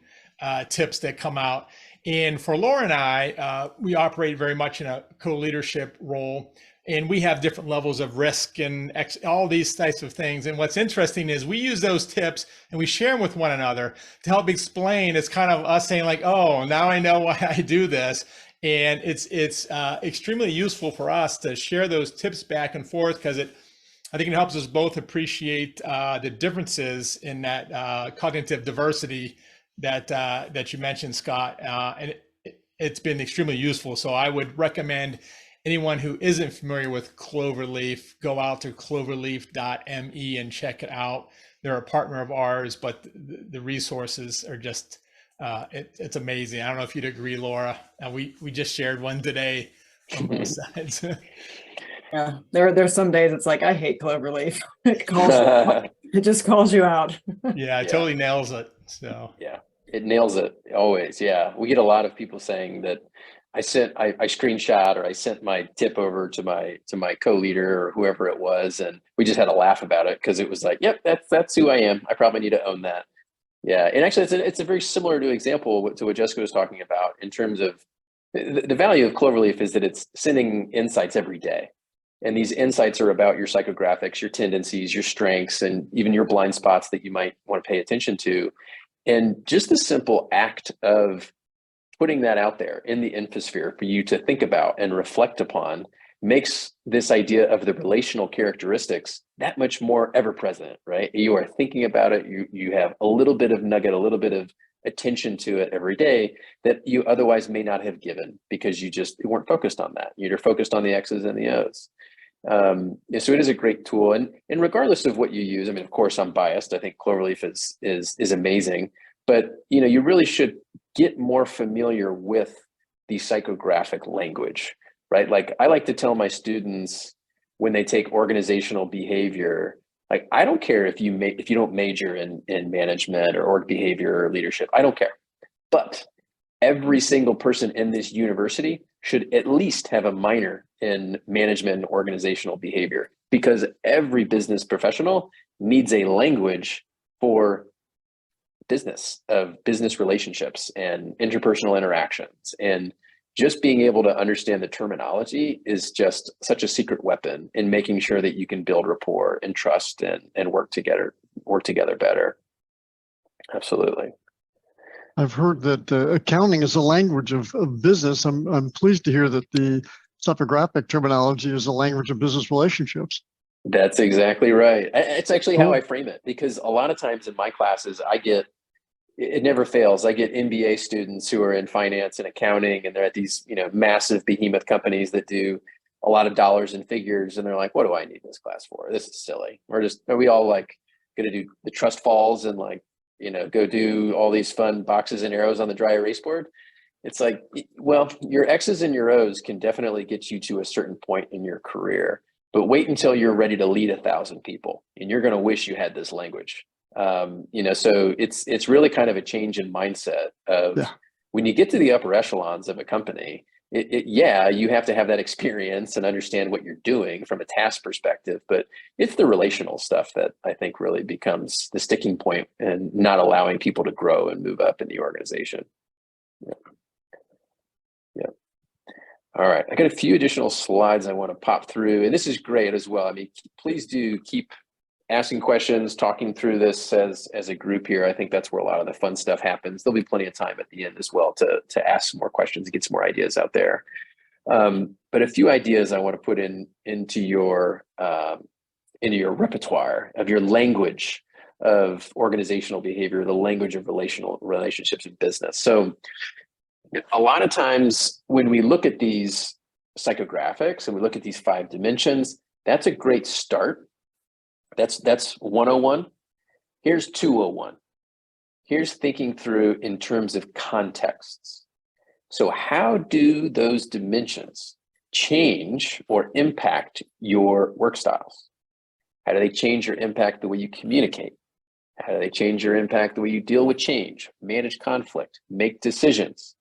tips that come out. And for Laura and I, we operate very much in a co-leadership role, and we have different levels of risk and all these types of things. And what's interesting is we use those tips and we share them with one another to help explain. It's kind of us saying like, oh, now I know why I do this. And it's extremely useful for us to share those tips back and forth, because I think it helps us both appreciate the differences in that cognitive diversity that you mentioned, Scott, and it's been extremely useful. So I would recommend anyone who isn't familiar with Cloverleaf, go out to cloverleaf.me and check it out. They're a partner of ours, but the resources are just, it's amazing. I don't know if you'd agree, Laura. We just shared one today on both sides. Yeah, there's some days it's like, I hate Cloverleaf. It just calls you out. Yeah, it totally nails it. So yeah, it nails it always. Yeah, we get a lot of people saying that I screenshot or I sent my tip over to my co-leader or whoever it was, and we just had a laugh about it because it was like, yep, that's who I am. I probably need to own that. Yeah, and actually, it's a very similar to example to what Jessica was talking about in terms of the value of Cloverleaf is that it's sending insights every day. And these insights are about your psychographics, your tendencies, your strengths, and even your blind spots that you might want to pay attention to. And just the simple act of putting that out there in the infosphere for you to think about and reflect upon makes this idea of the relational characteristics that much more ever present, right? You are thinking about it. You have a little bit of nugget, a little bit of attention to it every day that you otherwise may not have given because you weren't focused on that. You're focused on the X's and the O's. So it is a great tool, and regardless of what you use, I mean, of course, I'm biased. I think Cloverleaf is amazing, but you really should get more familiar with the psychographic language, right? Like I like to tell my students when they take organizational behavior, like I don't care if you don't major in management or org behavior or leadership, I don't care, but every single person in this university should at least have a minor in management and organizational behavior, because every business professional needs a language for business relationships and interpersonal interactions. And just being able to understand the terminology is just such a secret weapon in making sure that you can build rapport and trust and work together better. Absolutely. I've heard that accounting is a language of business. I'm pleased to hear that the psychographic terminology is a language of business relationships. That's exactly right. It's actually how I frame it, because a lot of times in my classes, it never fails. I get MBA students who are in finance and accounting, and they're at these, massive behemoth companies that do a lot of dollars and figures. And they're like, what do I need this class for? This is silly. Are we all like going to do the trust falls and like, go do all these fun boxes and arrows on the dry erase board? It's like, well, your X's and your O's can definitely get you to a certain point in your career, but wait until you're ready to lead 1,000 people, and you're going to wish you had this language. So it's really kind of a change in mindset of when you get to the upper echelons of a company, you have to have that experience and understand what you're doing from a task perspective, but it's the relational stuff that I think really becomes the sticking point and not allowing people to grow and move up in the organization. Yeah. All right. I got a few additional slides I want to pop through, and this is great as well. I mean, please do keep asking questions, talking through this as a group here. I think that's where a lot of the fun stuff happens. There'll be plenty of time at the end as well to ask some more questions and get some more ideas out there. But a few ideas I want to put into your repertoire of your language of organizational behavior, the language of relationships in business. So a lot of times when we look at these psychographics and we look at these 5 dimensions, that's a great start. That's 101. Here's 201. Here's thinking through in terms of contexts. So how do those dimensions change or impact your work styles? How do they change or impact the way you communicate? How do they change or impact the way you deal with change, manage conflict, make decisions?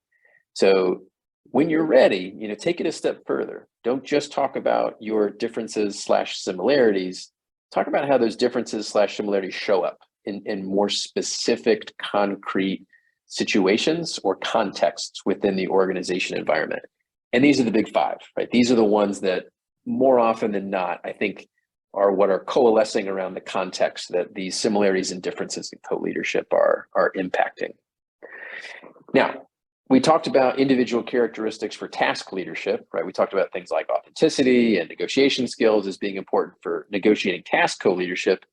So when you're ready, take it a step further. Don't just talk about your differences/similarities. Talk about how those differences/similarities show up in more specific, concrete situations or contexts within the organization environment. And these are the big 5, right? These are the ones that more often than not, I think, are what are coalescing around the context that these similarities and differences in co-leadership are impacting. Now, we talked about individual characteristics for task leadership, right? We talked about things like authenticity and negotiation skills as being important for negotiating task co-leadership.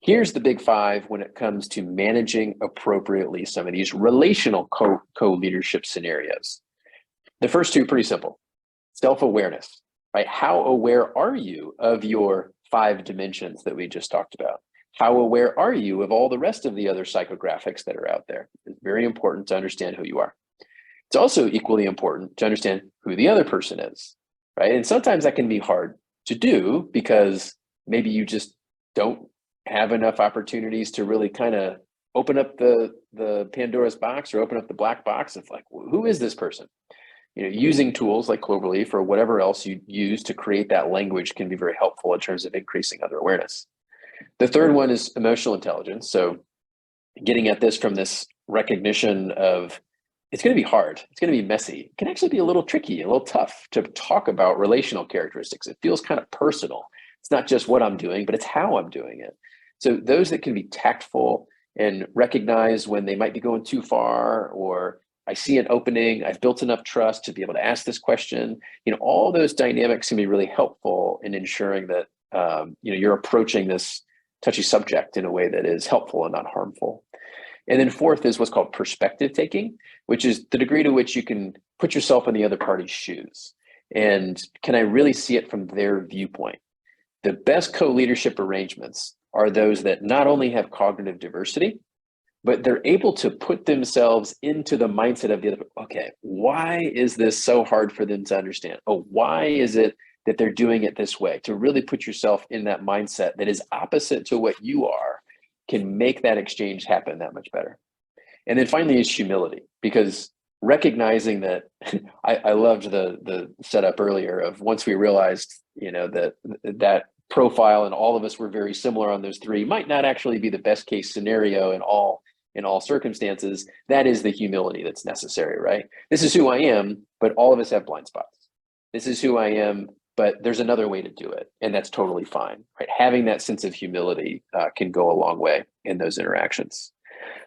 Here's the big 5 when it comes to managing appropriately some of these relational co-leadership scenarios. The first 2 pretty simple. Self-awareness, right? How aware are you of your 5 dimensions that we just talked about? How aware are you of all the rest of the other psychographics that are out there? It's very important to understand who you are. It's also equally important to understand who the other person is, right? And sometimes that can be hard to do because maybe you just don't have enough opportunities to really kind of open up the Pandora's box or open up the black box of like, who is this person? Using tools like Cloverleaf or whatever else you use to create that language can be very helpful in terms of increasing other awareness. The third one is emotional intelligence. So getting at this from this recognition of it's going to be hard. It's going to be messy. It can actually be a little tricky, a little tough to talk about relational characteristics. It feels kind of personal. It's not just what I'm doing, but it's how I'm doing it. So those that can be tactful and recognize when they might be going too far, or I see an opening, I've built enough trust to be able to ask this question. All those dynamics can be really helpful in ensuring that you're approaching this touchy subject in a way that is helpful and not harmful. And then fourth is what's called perspective taking, which is the degree to which you can put yourself in the other party's shoes. And can I really see it from their viewpoint? The best co-leadership arrangements are those that not only have cognitive diversity, but they're able to put themselves into the mindset of the other. Okay, why is this so hard for them to understand? Oh, why is it that they're doing it this way? To really put yourself in that mindset that is opposite to what you are can make that exchange happen that much better. And then finally is humility, because recognizing that I loved the setup earlier of once we realized, that profile and all of us were very similar on those three might not actually be the best case scenario in all circumstances. That is the humility that's necessary, right? This is who I am, but all of us have blind spots. This is who I am, but there's another way to do it, and that's totally fine, right? Having that sense of humility can go a long way in those interactions.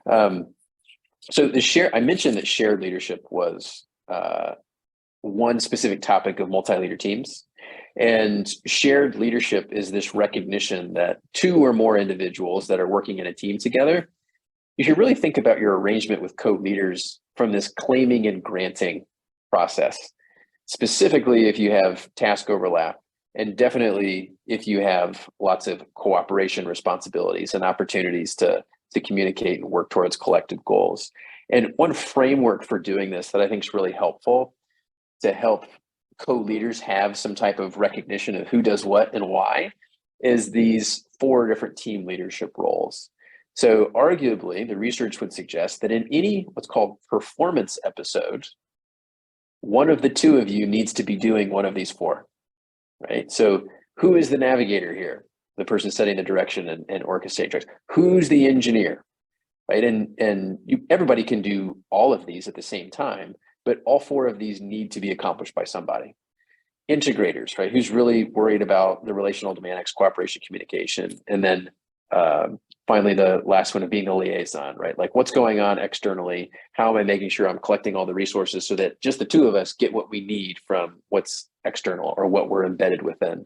So I mentioned that shared leadership was one specific topic of multi-leader teams. And shared leadership is this recognition that two or more individuals that are working in a team together, you should really think about your arrangement with co-leaders from this claiming and granting process, specifically if you have task overlap, and definitely if you have lots of cooperation responsibilities and opportunities to communicate and work towards collective goals. And one framework for doing this that I think is really helpful to help co-leaders have some type of recognition of who does what and why is these 4 different team leadership roles. So arguably, the research would suggest that in any what's called performance episode, one of the 2 of you needs to be doing one of these 4, right? So who is the navigator here? The person setting the direction and orchestrating. Who's the engineer, right? And everybody can do all of these at the same time, but all 4 of these need to be accomplished by somebody. Integrators, right? Who's really worried about the relational dynamics, cooperation, communication, and then finally the last one of being a liaison, right? Like what's going on externally? How am I making sure I'm collecting all the resources so that just the 2 of us get what we need from what's external or what we're embedded within?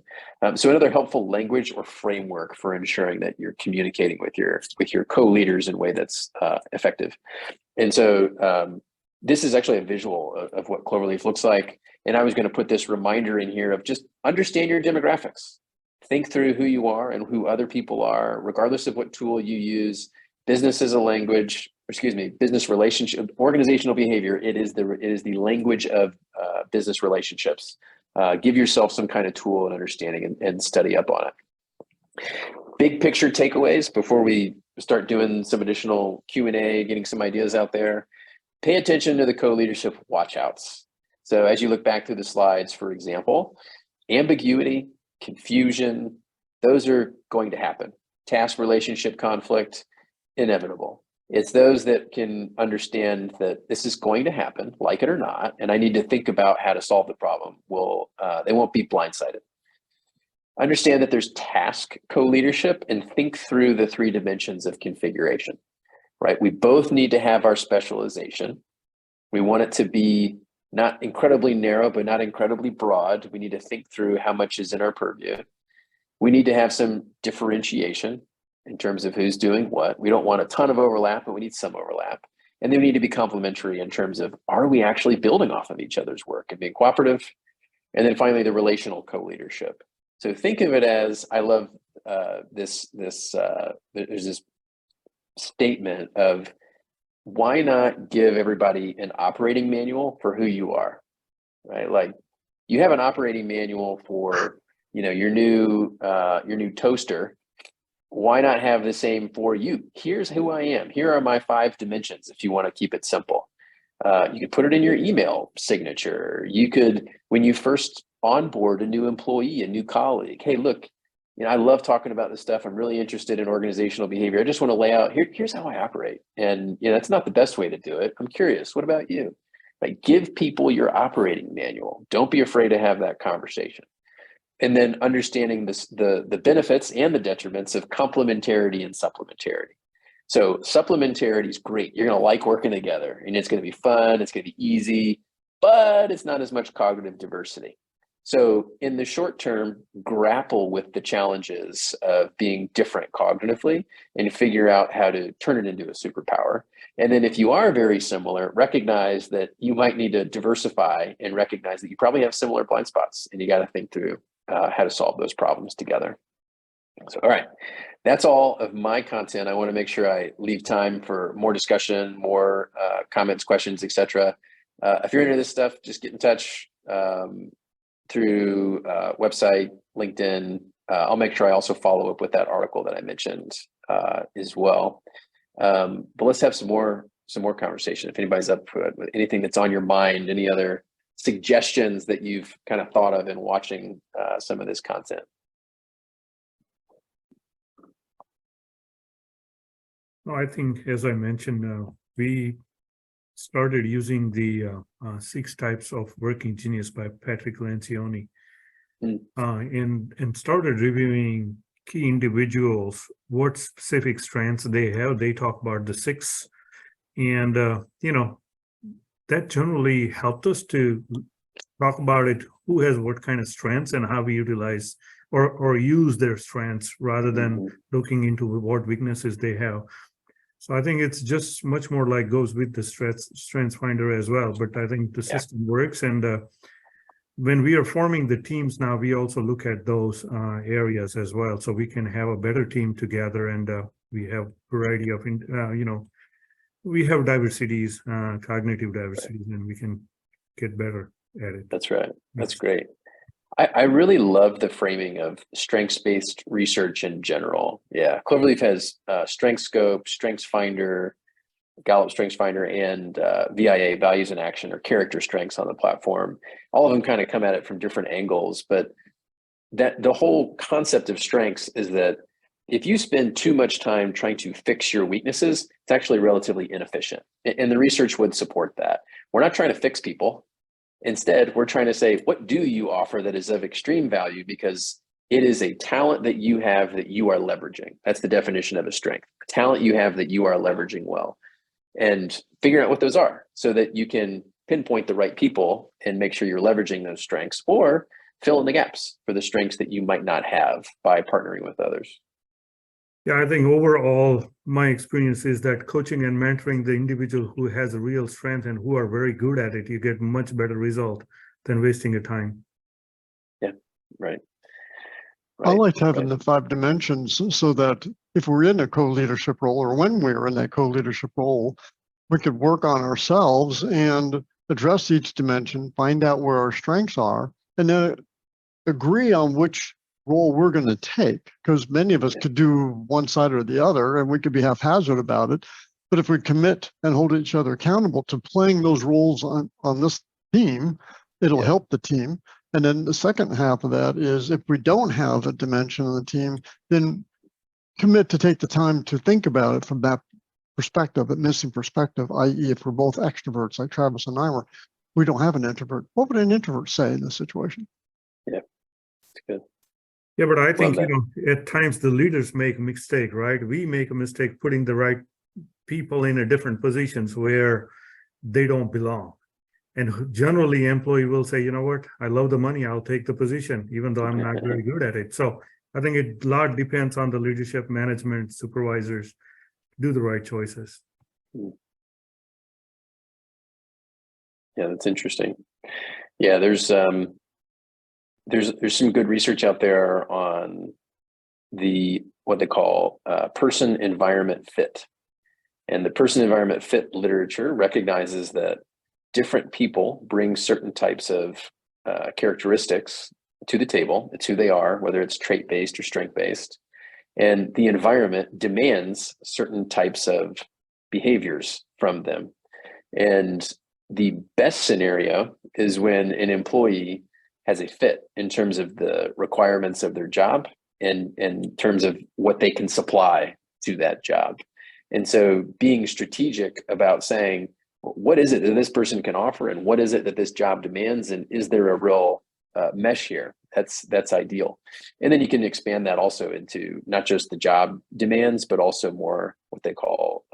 So another helpful language or framework for ensuring that you're communicating with your co-leaders in a way that's effective. And so this is actually a visual of what Cloverleaf looks like. And I was going to put this reminder in here of just understand your demographics. Think through who you are and who other people are, regardless of what tool you use. Business is a language, business relationship, organizational behavior. It is the language of business relationships. Give yourself some kind of tool and understanding and study up on it. Big picture takeaways before we start doing some additional Q&A, getting some ideas out there. Pay attention to the co-leadership watchouts. So as you look back through the slides, for example, ambiguity, confusion, those are going to happen. Task relationship conflict, inevitable. It's those that can understand that this is going to happen, like it or not, and I need to think about how to solve the problem. They won't be blindsided. Understand that there's task co-leadership and think through the 3 dimensions of configuration, right? We both need to have our specialization. We want it to be not incredibly narrow, but not incredibly broad. We need to think through how much is in our purview. We need to have some differentiation in terms of who's doing what. We don't want a ton of overlap, but we need some overlap. And then we need to be complementary in terms of, are we actually building off of each other's work and being cooperative? And then finally, the relational co-leadership. So think of it as, I love there's this statement of, why not give everybody an operating manual for who you are, right? Like you have an operating manual for, your new toaster. Why not have the same for you? Here's who I am. Here are my 5 dimensions. If you want to keep it simple, you could put it in your email signature. You could, when you first onboard a new employee, a new colleague, hey, look, I love talking about this stuff. I'm really interested in organizational behavior. I just want to lay out here's how I operate. And that's not the best way to do it. I'm curious, what about you? Like, give people your operating manual. Don't be afraid to have that conversation. And then understanding the benefits and the detriments of complementarity and supplementarity. So supplementarity is great. You're going to like working together, and it's going to be fun. It's going to be easy, but it's not as much cognitive diversity. So in the short term, grapple with the challenges of being different cognitively and figure out how to turn it into a superpower. And then if you are very similar, recognize that you might need to diversify and recognize that you probably have similar blind spots, and you got to think through how to solve those problems together. So, all right, that's all of my content. I want to make sure I leave time for more discussion, more comments, questions, etc. If you're into this stuff, just get in touch through website, LinkedIn. I'll make sure I also follow up with that article that I mentioned as well. But let's have some more conversation. If anybody's up for it, with anything that's on your mind, any other suggestions that you've kind of thought of in watching some of this content. No, I think, as I mentioned, we started using the 6 Types of Working Genius by Patrick Lencioni, and started reviewing key individuals, what specific strengths they have. They talk about the 6, and that generally helped us to talk about it, who has what kind of strengths and how we utilize or use their strengths rather than looking into what weaknesses they have. So I think it's just much more like goes with the strengths finder as well. But I think the system works, and when we are forming the teams now, we also look at those areas as well, so we can have a better team together. And we have variety of we have diversities, cognitive diversities, and we can get better at it. That's right. That's great. I really love the framing of strengths-based research in general. Yeah, Cloverleaf has StrengthScope, StrengthsFinder, Gallup StrengthsFinder, and VIA, Values in Action, or Character Strengths on the platform. All of them kind of come at it from different angles, but that the whole concept of strengths is that if you spend too much time trying to fix your weaknesses, it's actually relatively inefficient. And the research would support that. We're not trying to fix people. Instead, we're trying to say, what do you offer that is of extreme value? Because it is a talent that you have that you are leveraging. That's the definition of a strength. A talent you have that you are leveraging well. And figuring out what those are so that you can pinpoint the right people and make sure you're leveraging those strengths, or fill in the gaps for the strengths that you might not have by partnering with others. Yeah, I think overall, my experience is that coaching and mentoring the individual who has a real strength and who are very good at it, you get much better result than wasting your time. Yeah, right. I like having the 5 dimensions so that if we're in a co-leadership role, or when we're in that co-leadership role, we could work on ourselves and address each dimension, find out where our strengths are, and then agree on which role we're going to take, because many of us could do one side or the other, and we could be haphazard about it. But if we commit and hold each other accountable to playing those roles on this team, it'll help the team. And then the second half of that is, if we don't have a dimension of the team, then commit to take the time to think about it from that perspective, that missing perspective, i.e. if we're both extroverts like Travis and I were, we don't have an introvert. What would an introvert say in this situation? Yeah, it's good. Yeah, but I think, at times the leaders make a mistake, right? We make a mistake putting the right people in a different positions where they don't belong. And generally employee will say, you know what, I love the money, I'll take the position, even though I'm not very good at it. So I think it a lot depends on the leadership, management, supervisors, do the right choices. Yeah, that's interesting. Yeah, there's some good research out there on what they call person environment fit. And the person environment fit literature recognizes that different people bring certain types of characteristics to the table. It's who they are, whether it's trait-based or strength-based. And the environment demands certain types of behaviors from them. And the best scenario is when an employee has a fit in terms of the requirements of their job in terms of what they can supply to that job. And so being strategic about saying, what is it that this person can offer, and what is it that this job demands, and is there a real mesh here? That's ideal. And then you can expand that also into not just the job demands, but also more what they call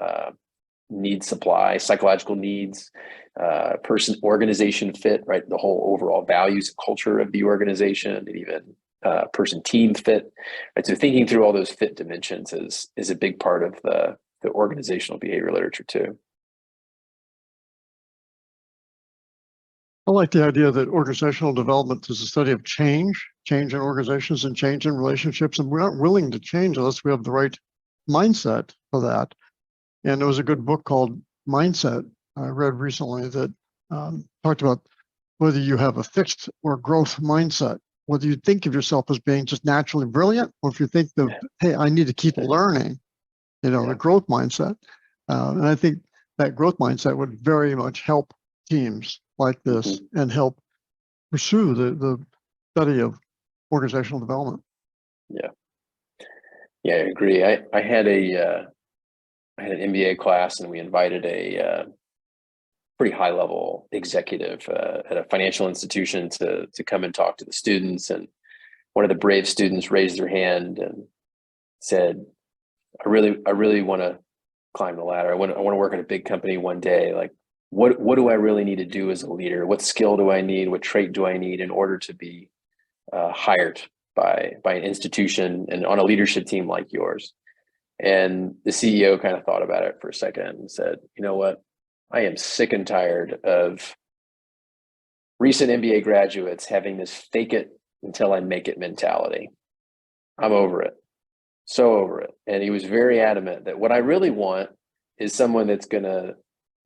need supply, psychological needs, person organization fit, right? The whole overall values and culture of the organization, and even person team fit. Right? So thinking through all those fit dimensions is a big part of the organizational behavior literature too. I like the idea that organizational development is a study of change in organizations and change in relationships, and we're not willing to change unless we have the right mindset for that. And there was a good book called Mindset I read recently that talked about whether you have a fixed or growth mindset, whether you think of yourself as being just naturally brilliant, or if you think that, hey, I need to keep learning, the growth mindset. And I think that growth mindset would very much help teams like this and help pursue the study of organizational development. Yeah, I agree. I had an MBA class, and we invited a pretty high level executive at a financial institution to come and talk to the students. And one of the brave students raised their hand and said, I really want to climb the ladder. I want to work at a big company one day. Like, what do I really need to do as a leader? What skill do I need? What trait do I need in order to be hired by an institution and on a leadership team like yours? And the CEO kind of thought about it for a second and said, you know what? I am sick and tired of recent MBA graduates having this fake it until I make it mentality. I'm over it. So over it. And he was very adamant that what I really want is someone that's going to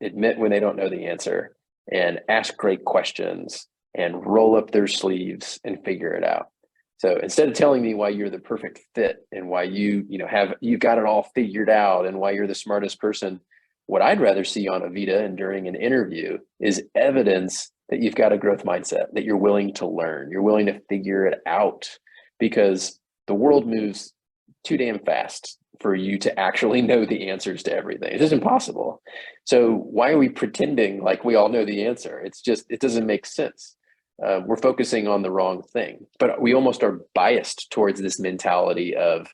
admit when they don't know the answer and ask great questions and roll up their sleeves and figure it out. So instead of telling me why you're the perfect fit and why you've got it all figured out and why you're the smartest person, what I'd rather see on a Vita and during an interview is evidence that you've got a growth mindset, that you're willing to learn, you're willing to figure it out, because the world moves too damn fast for you to actually know the answers to everything. It's just impossible. So why are we pretending like we all know the answer? It doesn't make sense. We're focusing on the wrong thing, but we almost are biased towards this mentality of,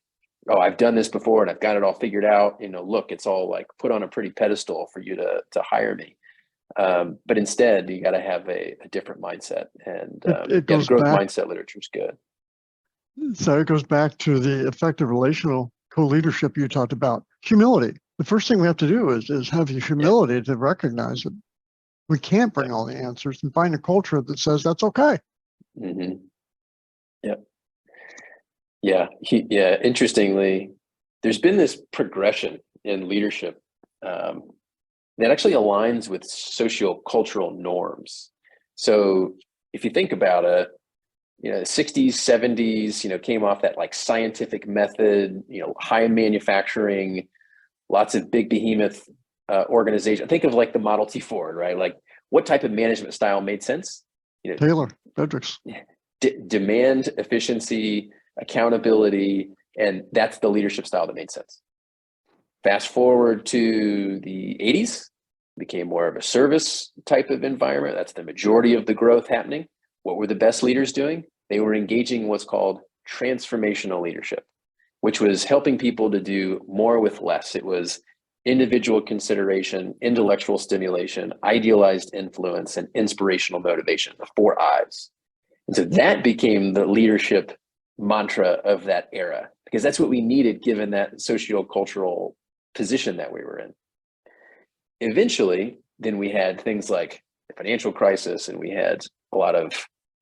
oh, I've done this before and I've got it all figured out. Look, it's all like put on a pretty pedestal for you to hire me. But instead, you got to have a different mindset, and the growth mindset literature is good. So it goes back to the effective relational co-leadership you talked about. Humility. The first thing we have to do is have the humility to recognize that we can't bring all the answers, and find a culture that says that's okay. Mm-hmm. Yep. Yeah. Interestingly, there's been this progression in leadership that actually aligns with sociocultural norms. So if you think about it, the 60s, 70s, came off that like scientific method, high manufacturing, lots of big behemoth organization. Think of like the Model T Ford, right? Like, what type of management style made sense? Taylor, Fredericks. Demand, efficiency, accountability, and that's the leadership style that made sense. Fast forward to the 80s, became more of a service type of environment. That's the majority of the growth happening. What were the best leaders doing? They were engaging in what's called transformational leadership, which was helping people to do more with less. It was individual consideration, intellectual stimulation, idealized influence, and inspirational motivation, the 4 I's. And so that became the leadership mantra of that era, because that's what we needed given that socio-cultural position that we were in. Eventually, then we had things like the financial crisis, and we had a lot of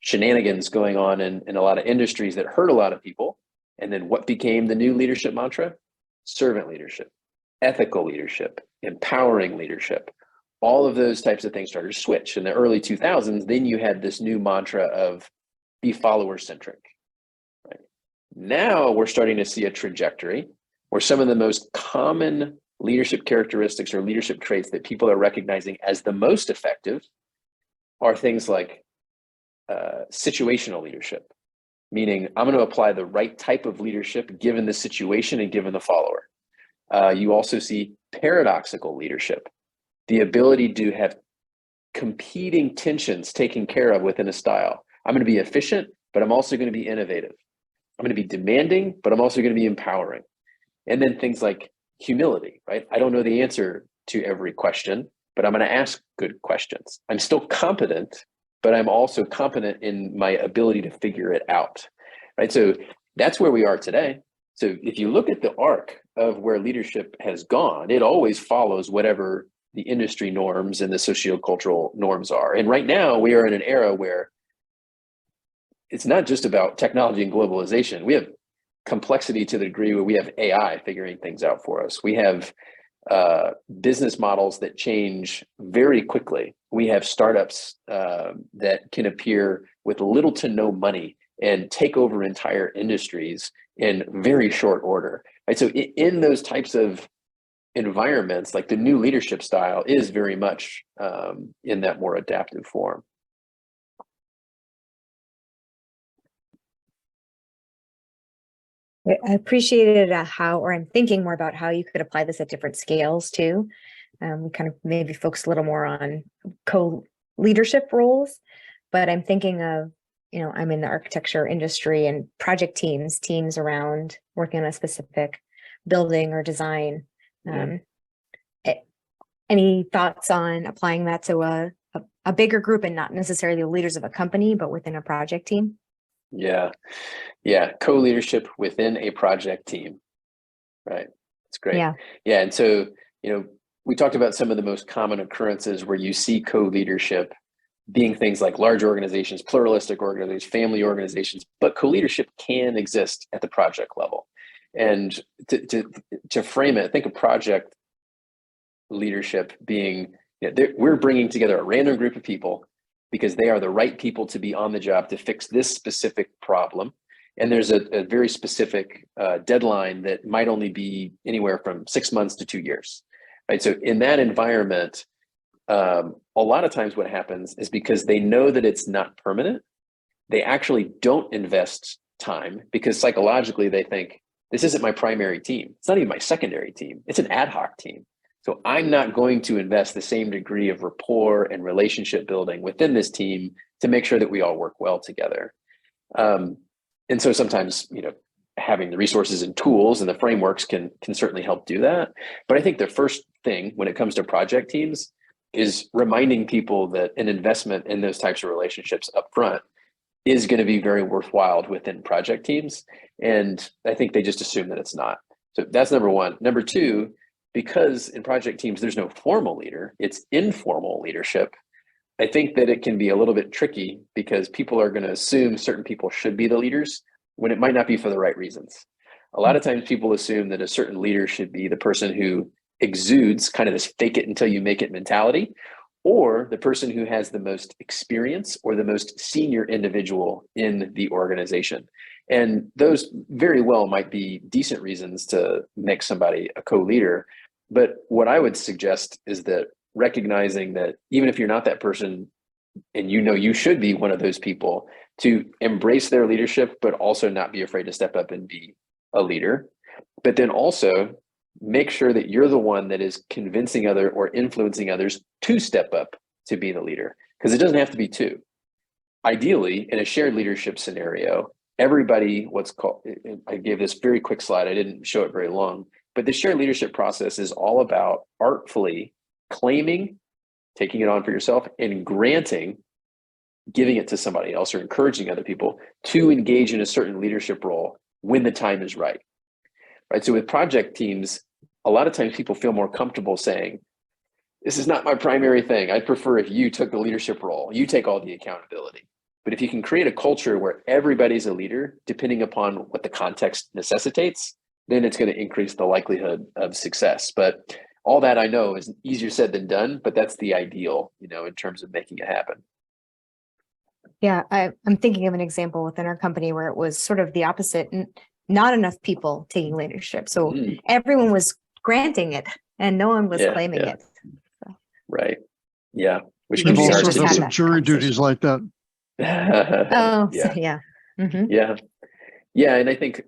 shenanigans going on in a lot of industries that hurt a lot of people. And then what became the new leadership mantra? Servant leadership, ethical leadership, empowering leadership. All of those types of things started to switch. In the early 2000s, then you had this new mantra of be follower-centric. Right? Now we're starting to see a trajectory where some of the most common leadership characteristics or leadership traits that people are recognizing as the most effective are things like situational leadership, meaning I'm going to apply the right type of leadership given the situation and given the follower. You also see paradoxical leadership, the ability to have competing tensions taken care of within a style. I'm going to be efficient, but I'm also going to be innovative. I'm going to be demanding, but I'm also going to be empowering. And then things like humility, right? I don't know the answer to every question, but I'm going to ask good questions. I'm still competent, but I'm also competent in my ability to figure it out, right? So that's where we are today. So if you look at the arc of where leadership has gone, it always follows whatever the industry norms and the sociocultural norms are. And right now we are in an era where it's not just about technology and globalization. We have complexity to the degree where we have AI figuring things out for us. We have business models that change very quickly. We have startups that can appear with little to no money and take over entire industries in very short order. Right? So in those types of environments, like the new leadership style is very much in that more adaptive form. I appreciated I'm thinking more about how you could apply this at different scales too. We kind of maybe focus a little more on co-leadership roles, but I'm thinking of, I'm in the architecture industry and project teams around working on a specific building or design. Any thoughts on applying that to a bigger group and not necessarily the leaders of a company, but within a project team? Yeah. Co-leadership within a project team. Right. That's great. Yeah. And so, we talked about some of the most common occurrences where you see co-leadership being things like large organizations, pluralistic organizations, family organizations, but co-leadership can exist at the project level. And to frame it, think of project leadership being, we're bringing together a random group of people because they are the right people to be on the job to fix this specific problem. And there's a very specific deadline that might only be anywhere from 6 months to 2 years, right? So in that environment, a lot of times what happens is because they know that it's not permanent, they actually don't invest time because psychologically they think, this isn't my primary team. It's not even my secondary team. It's an ad hoc team. So I'm not going to invest the same degree of rapport and relationship building within this team to make sure that we all work well together. And so sometimes, having the resources and tools and the frameworks can certainly help do that. But I think the first thing when it comes to project teams is reminding people that an investment in those types of relationships up front is going to be very worthwhile within project teams. And I think they just assume that it's not. So that's number one. Number two, because in project teams, there's no formal leader, it's informal leadership. I think that it can be a little bit tricky because people are going to assume certain people should be the leaders when it might not be for the right reasons. A lot of times people assume that a certain leader should be the person who exudes kind of this fake it until you make it mentality, or the person who has the most experience or the most senior individual in the organization. And those very well might be decent reasons to make somebody a co-leader. But what I would suggest is that recognizing that even if you're not that person and you should be one of those people, to embrace their leadership, but also not be afraid to step up and be a leader. But then also make sure that you're the one that is convincing or influencing others to step up to be the leader, because it doesn't have to be two. Ideally, in a shared leadership scenario, everybody, I gave this very quick slide, I didn't show it very long, but the shared leadership process is all about artfully claiming, taking it on for yourself, and granting, giving it to somebody else or encouraging other people to engage in a certain leadership role when the time is right. Right. So with project teams, a lot of times people feel more comfortable saying, this is not my primary thing. I'd prefer if you took the leadership role, you take all the accountability. But if you can create a culture where everybody's a leader, depending upon what the context necessitates, then it's going to increase the likelihood of success. But all that I know is easier said than done, but that's the ideal, in terms of making it happen. Yeah, I'm thinking of an example within our company where it was sort of the opposite. Not enough people taking leadership. So everyone was granting it and no one was claiming it. So. Right. Yeah. Which We've can be also hard to done do. some jury duties like that. Yeah. Yeah. Yeah. And I think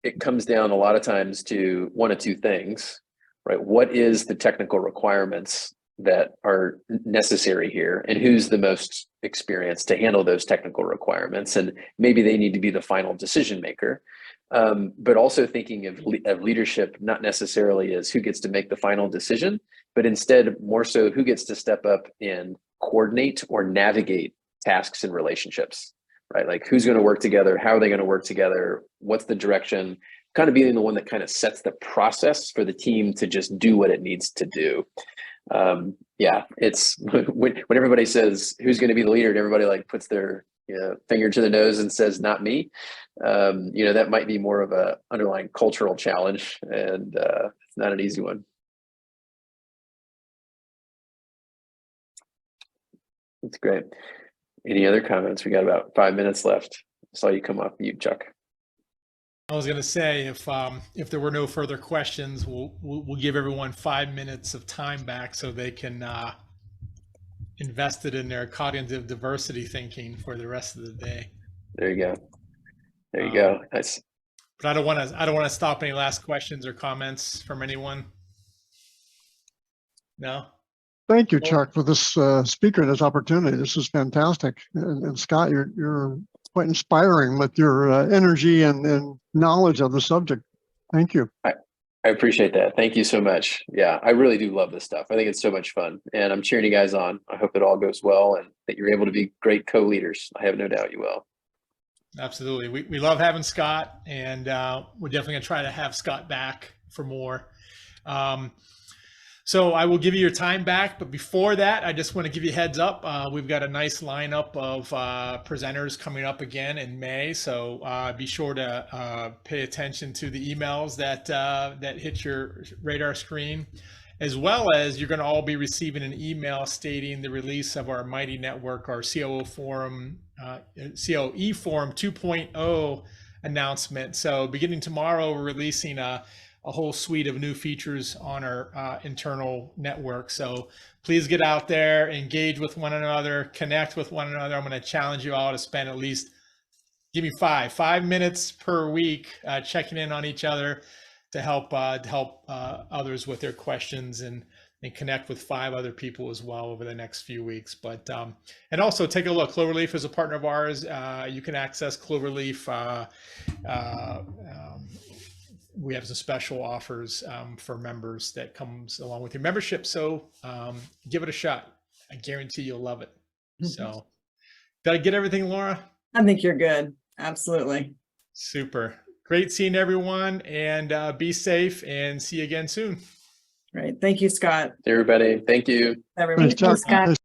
it comes down a lot of times to one of two things, right? What is the technical requirements that are necessary here, and who's the most experienced to handle those technical requirements? And maybe they need to be the final decision maker. But also thinking of leadership, not necessarily as who gets to make the final decision, but instead more so who gets to step up and coordinate or navigate tasks and relationships, right? Like who's going to work together, how are they going to work together, what's the direction, kind of being the one that kind of sets the process for the team to just do what it needs to do. Yeah, it's when everybody says who's going to be the leader and everybody like puts their finger to the nose and says not me, that might be more of a underlying cultural challenge, and it's not an easy one. That's great. Any other comments? We got about 5 minutes left. I saw you come off mute, Chuck. I was going to say, if there were no further questions, we'll give everyone 5 minutes of time back so they can invest it in their cognitive diversity thinking for the rest of the day. There you go. There you go. Nice. But I don't want to stop any last questions or comments from anyone. No. Thank you, Chuck, for this speaker and this opportunity. This is fantastic. And Scott, you're quite inspiring with your energy and knowledge of the subject. Thank you. I appreciate that. Thank you so much. Yeah, I really do love this stuff. I think it's so much fun, and I'm cheering you guys on. I hope it all goes well and that you're able to be great co-leaders. I have no doubt you will. Absolutely. We love having Scott, and we're definitely going to try to have Scott back for more. So I will give you your time back, but before that, I just want to give you a heads up. We've got a nice lineup of presenters coming up again in May, so be sure to pay attention to the emails that hit your radar screen, as well as you're going to all be receiving an email stating the release of our Mighty Network, our COE Forum 2.0 announcement. So beginning tomorrow, we're releasing a whole suite of new features on our internal network. So please get out there, engage with one another, connect with one another. I'm going to challenge you all to spend at least, give me 5 minutes per week checking in on each other to help others with their questions, and connect with 5 other people as well over the next few weeks. But and also take a look. Cloverleaf is a partner of ours. You can access Cloverleaf. We have some special offers for members that comes along with your membership. So give it a shot. I guarantee you'll love it. So did I get everything, Laura? I think you're good. Absolutely. Super. Great seeing everyone, and be safe, and see you again soon. Great. Thank you, Scott. Everybody, thank you. Everyone. Thanks, Chuck. Scott.